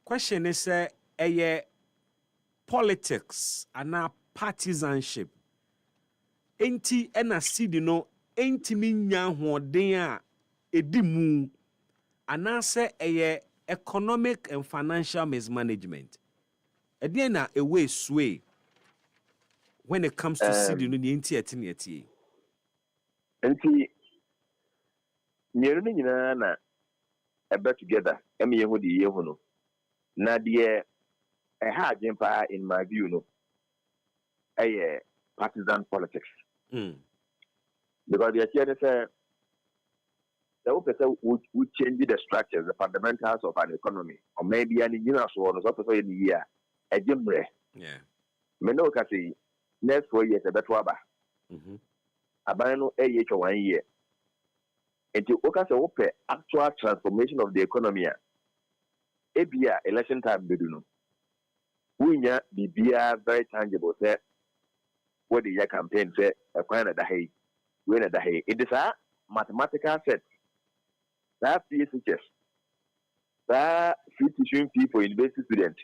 Question is eye politics ana partisanship enti ena cedi no entimi nya ho den a edimu anase eye economic and financial mismanagement. Again, a way sway when it comes to cedi no the enti. Enti mieru ni nyina na ebe together emi yehu di yehu no. Na de ha agimpa in my view no. Partisan politics. Because the idea is the person would change the structures, the fundamentals of an economy, or maybe any unit or so in the year. A jimbre. Yeah. Meno kasi next 4 years a better waba. Abano a year 1 year. And to okase ope actual transformation of the economy. Ebia election time beduno. Winya bibia very tangible say what the year campaign say a kind of the hay. When at the hay. It is a mathematical set. That PSHS, that free tuition fee for university students,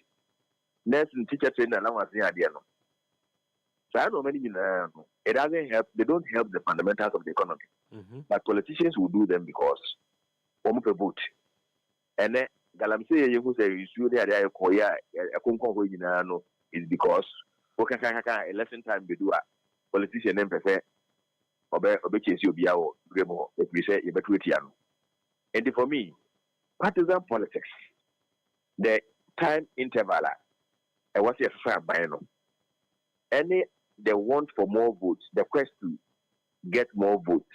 nurse and teacher training allowance in Adiano. So I know many, it doesn't help, they don't help the fundamentals of the economy. But politicians will do them because of a vote. And then Galamsey, you say, you should have a koya, a conco, is because election time they do a politician and prefer obey you be our gremo, if we say, Ebetuitiano. And for me, partisan politics, the time interval, I was a fair biennial. Any they want for more votes, the quest to get more votes.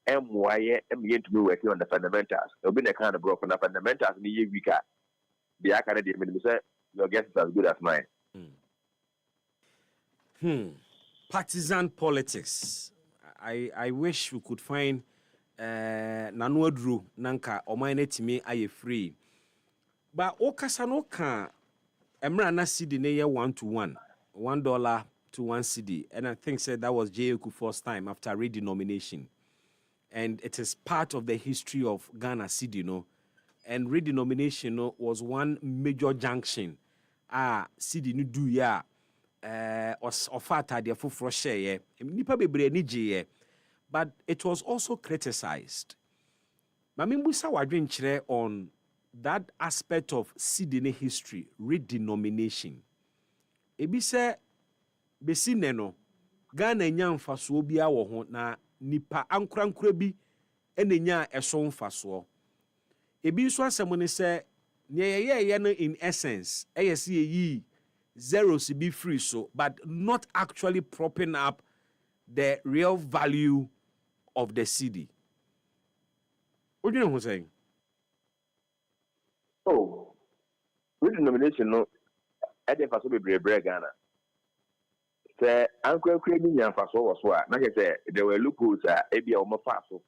MYA, to be working on the fundamentals. There'll be the kind of growth on the fundamentals in the year week. The academy say your guess is as good as mine. Partisan politics. I wish we could find Nanuadru Nanka or mine me aye free. But Okasanoka Emrana cedi ne 1-to-1, $1 to 1 cedi. And I think said that was J.Oku's first time after redenomination. And it is part of the history of Ghana cedi, And redenomination was one major junction. Cedi no do ya ofata de foforo share nipa bebre ni je. But it was also criticized. Mamimbusa wadwen kire on that aspect of cedi history, redenomination. Ebi se besi ne no Ghana nya mfaso bia wo ho na nipa ankorankora bi enenya eso mfaso. Ebi nso asemo ne se ne ye no in essence eyesi yi zeros be free so, but not actually propping up the real value of the cedi. What do you know what I'm saying? Oh, with the nomination, no, I didn't pass over Ghana. Say, Uncle Crazy and Faso was what? Like I said, there were loopholes at Abia or Mafaso,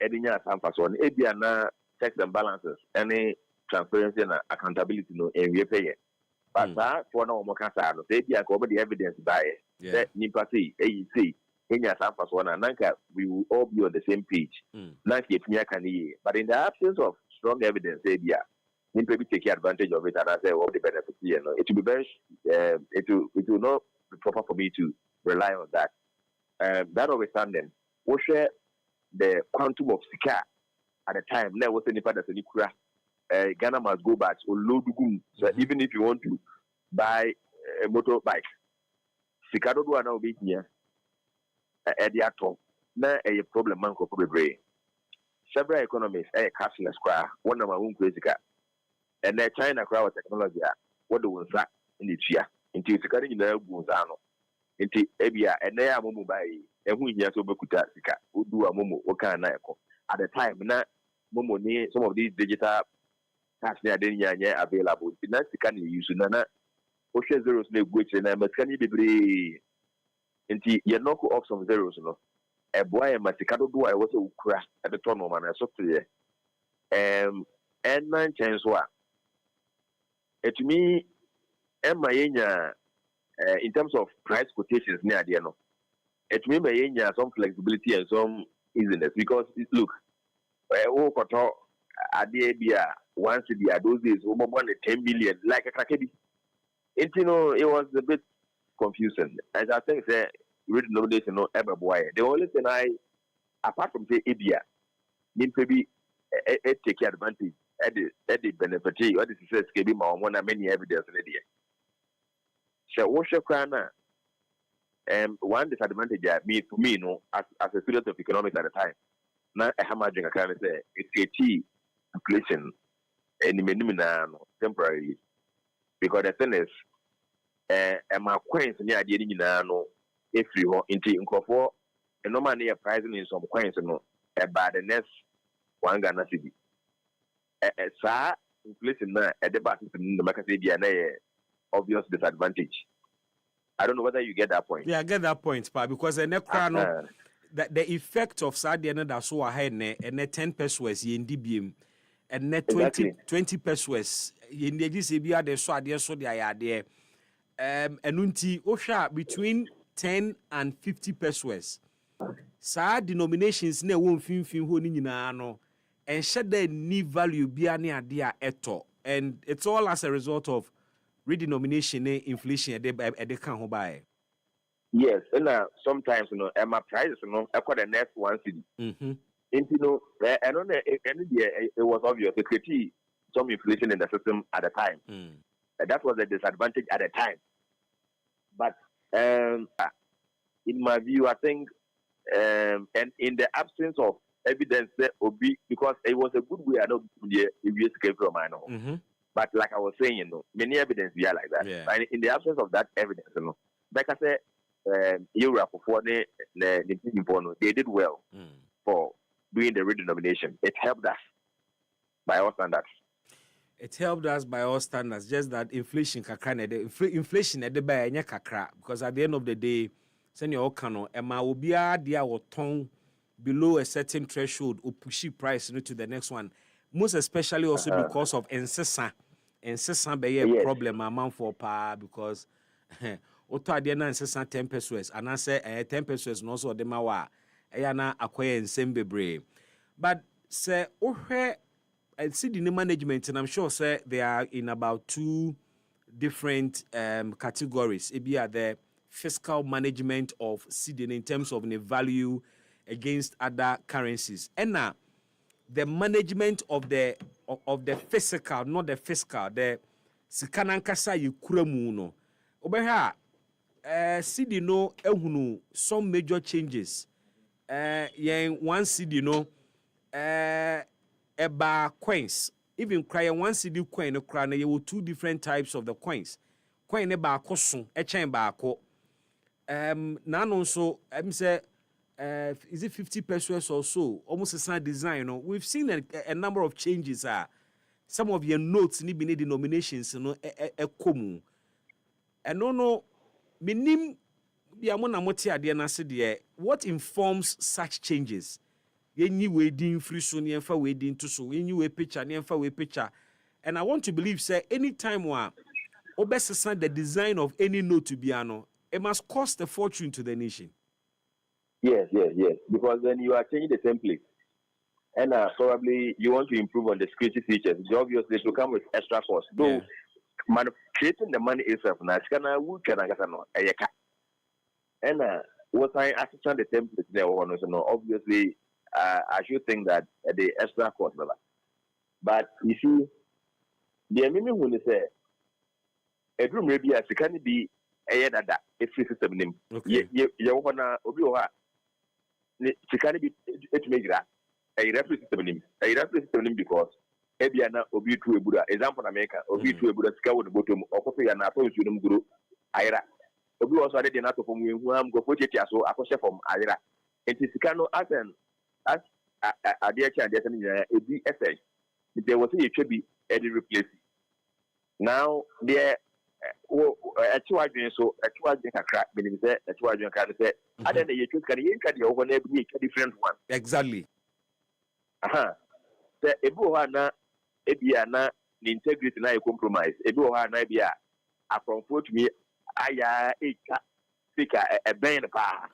Edinia and Faso, and Abia na checks and balances, any transparency and accountability no, and we pay it. But that for no more cancer, Abia cover the evidence by it. That Nipasi, AEC. We will all be on the same page. But in the absence of strong evidence, you take advantage of it and I say, well, the benefits here. It will be very, it will not be proper for me to rely on that. That notwithstanding, we share the quantum of Sika at the time. There was any part of the Ghana must go back or load. So even if you want to buy a motorbike, Sika don't want to be here. Ediato, na a problem man ko be several economies cashless cry one of my own crazy car and China crowd technology what do we in the chia into security in the Gunzano Inti ebia ene ya mumu bai ehu hia so bekuta sika odu amumu oka na eko at the time na mumu ni some of these digital cash na dey nyanya available na sika ni use na o share zeros na egwe na masika ni bebre inti ye knock off some zeros no e boy e masika do do a wo se ukura e de to no ma na so to ye and chance wa etumi emma yenya in terms of price quotations near the end, it may be some flexibility and some easiness because look, once those days, more than 10 million, like a crackety. It was a bit confusing. As I think, say, redenomination no ever boy. The only thing apart from say Ibia, maybe take advantage at the benefit. What is it? Maybe my one many evidence in the one disadvantage to me, as a student of economics at the time, now I have my drink. I can say it's inflation and temporarily because the thing is, my coins near the no if you want into for a normal near pricing in some coins about the next one Ghana city. Sir, inflation at the basis in the market obvious disadvantage. I don't know whether you get that point. Yeah, I get that point, pa, because the the effect of Sadia that's so ahead and 10 pesos in DBM and 20 pesos in the GCB the so idea so they are there. And unti Osha between 10 and 50 pesos. Sa denominations ne won fin ho ni nyina no and shed the ni value bia ne ade eto, and it's all as a result of redenomination inflation they can ho buy. Yes, and sometimes my prices I got the next one city. And I don't know it was obvious the critique some inflation in the system at the time. That was a disadvantage at the time. But in my view, I think and in the absence of evidence because it was a good way I know if you escape from I know. But like I was saying, many evidence we are like that. Yeah. And in the absence of that evidence, like I said, Europe before they did well for doing the redenomination. It helped us by our standards. It helped us by all standards. Just that inflation inflation at the buy kakra because at the end of the day, send your cano Emma will be there or tongue below a certain threshold or pushy price to the next one. Most especially also because of incessant be a problem amount for pa because oto ade na incessant 10 pesos and I say 10 pesos no so de mawa na akoye nsem bebre. But say ohwe and see the management, and I'm sure say they are in about two different categories. It be the fiscal management of CD in terms of the value against other currencies, and now the management of the physical, not the fiscal, the sikanankasa yikuramu no. Obeha CD no ehunu some major changes. Yen one CD no eba coins. Even cry one CD coin no cry na you two different types of the coins. Coin ne ba koso, echen ba ko. Nano so say is it 50 pesos or so? Almost the same design. We've seen a number of changes. Some of your notes need be denominations. Komu. And no. Minim biamona moti ade na se de. What informs such changes? Yenyi wedding free so ne fa wedding to so. Yenyi we picture ne fa we picture. And I want to believe say anytime wa obesesa the design of any note to be ano, it must cost a fortune to the nation. Yes. Because then you are changing the template. And probably you want to improve on the security features. It's obvious it will come with extra cost. Though creating the money itself, and what I assistant the template there, obviously, I should think that the extra cost. But you see, the minimum when they say, a room maybe as it can be a free system name. You want to Chikani be it make that a reference system because Ebiana Obi to a Buddha, example America, Obi to a Buddha scout the bottom, or copy and approach you guru, Ira. obi also ade na to from hu am go fotia so akoshe from ayira enti sika no as ade acha ade tan nyina ebi effect there was a trebi edi replace now there atuwadwen so atuwadwen kakra benim say atuwadwen kakra say ade na yetu kan yen ka de over na bi a different one exactly say ebi o na ebia na the integrity na compromise ebi o na ebia afronfo tumi aya eka fika a ben pa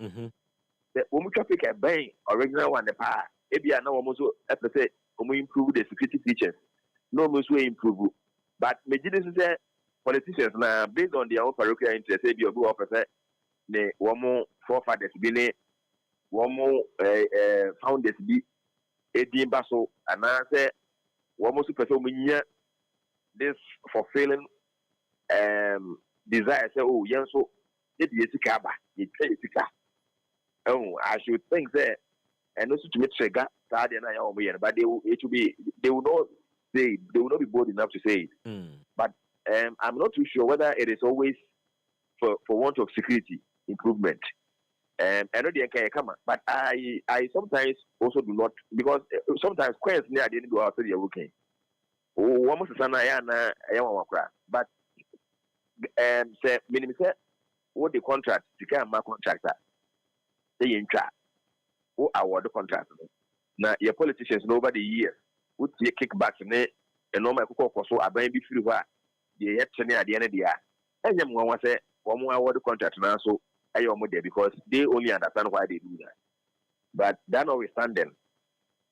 the woman traffic a ben original one pa ebia na wo so say we improve the security features no mo so improve but mejide say politicians na based on their own parochial interest ebi obi wo say ne wo forefathers bi ne wo founders bi edimba so ana say wo so person munya this fulfilling desire say oh yen so it is sikaba it sika I should think that and also to make trigger that and I but they will not say they will not be bold enough to say it but I'm not too sure whether it is always for want of security improvement I know they can come but I sometimes also do not because sometimes questions near the end go out there working one most sana ya na but say minimum say what the contract the kind of contractor they in charge who award the contract now your politicians over the years would take kickbacks in it and no matter what so I be free where the yet at the end of the year and then one say one more award the contract now so I am there because they only understand why they do that but that notwithstanding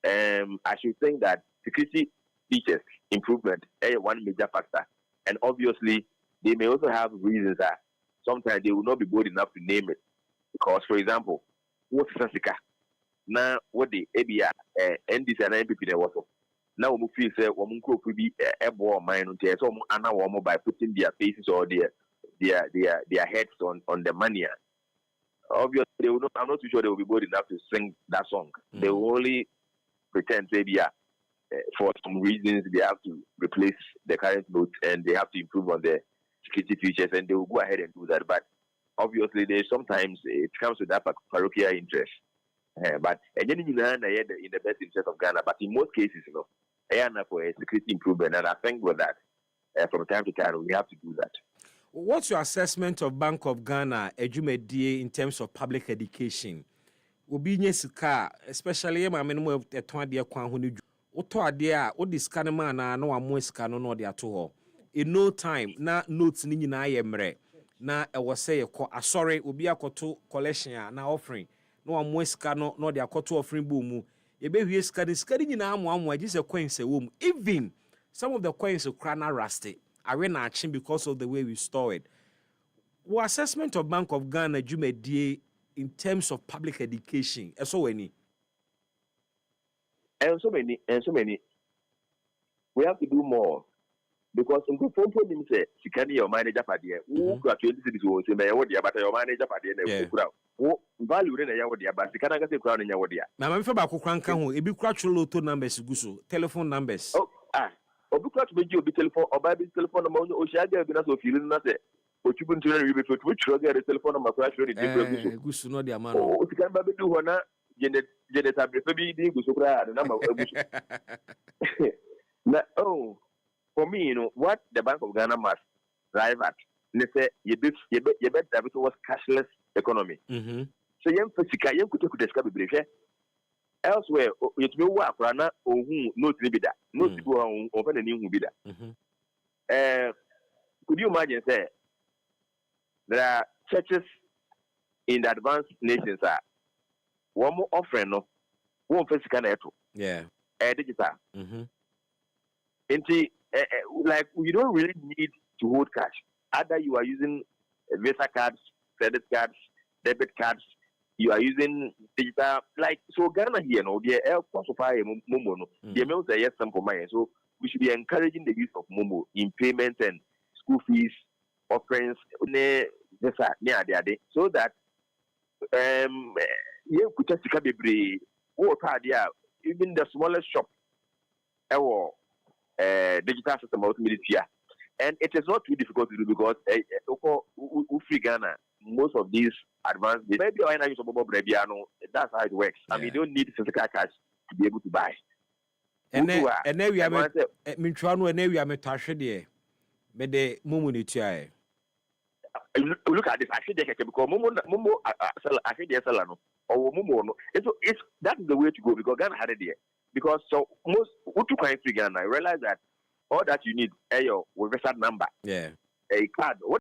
I should think that security features improvement is one major factor and obviously they may also have reasons that sometimes they will not be bold enough to name it because for example what's Sasika now what the ABR NDC and NPP was now we feel say woman could be a war mine until some another woman by putting their faces or their heads on the money. Obviously they will not, I'm not too sure they will be bold enough to sing that song. They will only pretend maybe for some reasons they have to replace the current note and they have to improve on the security features and they will go ahead and do that. But obviously, sometimes it comes with that parochial interest. But in the best interest of Ghana. But in most cases, for a security improvement, and I think with that, from time to time, we have to do that. What's your assessment of Bank of Ghana, Ejumedie, in terms of public education? Obi sika, especially my minimum of 20 kwan Oto adea o discount man na amo sika no de ato in no time na notes ni nyina yemre na e wo say ko asore obi akoto collection na offering na amo sika no de akoto offering bu mu ye be hwie sika nyina amo agi se coins e wo mu even some of the coins are na rusty are na action because of the way we store it. What assessment of Bank of Ghana Jumedie in terms of public education so any and so many. We have to do more because in the phone say, "Sikani your manager for there. Who got 20 cities will say, "What the but your manager for there." Who value in a yawodia, but the Canada say crown in yawodia. Now, I'm for Bakuranka, ebi cratural auto numbers, guso telephone numbers. Obukrat be you be telephone or by telephone number. Oshaga be not so feeling that. What you been to which trigger the telephone number crash really different. Guso no the man. Oh, you can baby do one. Janet Abbey being Guso the number. For me, what the Bank of Ghana must drive at, they say, you bet that it was cashless economy. So, young Pesika, young could describe it. Elsewhere, it may work for an who knows Libida, no people who open a new Bida. Could you imagine, say, there are churches in the advanced nations are one more offering, one physical network. Yeah. Digital. Like you don't really need to hold cash. Either you are using Visa cards, credit cards, debit cards, you are using digital. Like so, Ghana here, the air cost of Momo, the amounts are yes simple money. So we should be encouraging the use of Momo in payments and school fees, offerings, so that you could just even the smallest shop, digital system ultimately here. And it is not too difficult to do because free Ghana, most of these advanced, maybe I use that's how it works. I mean, you don't need physical cash to be able to buy. And then we are Mintrano and we are Metasha, but the Mumunity. Look at this. I should because Momo sell. I should sell or Momo. It's that's the way to go because Ghana had it there. Because so most Utu can free Ghana. I realize that all that you need, with a certain number, a card. What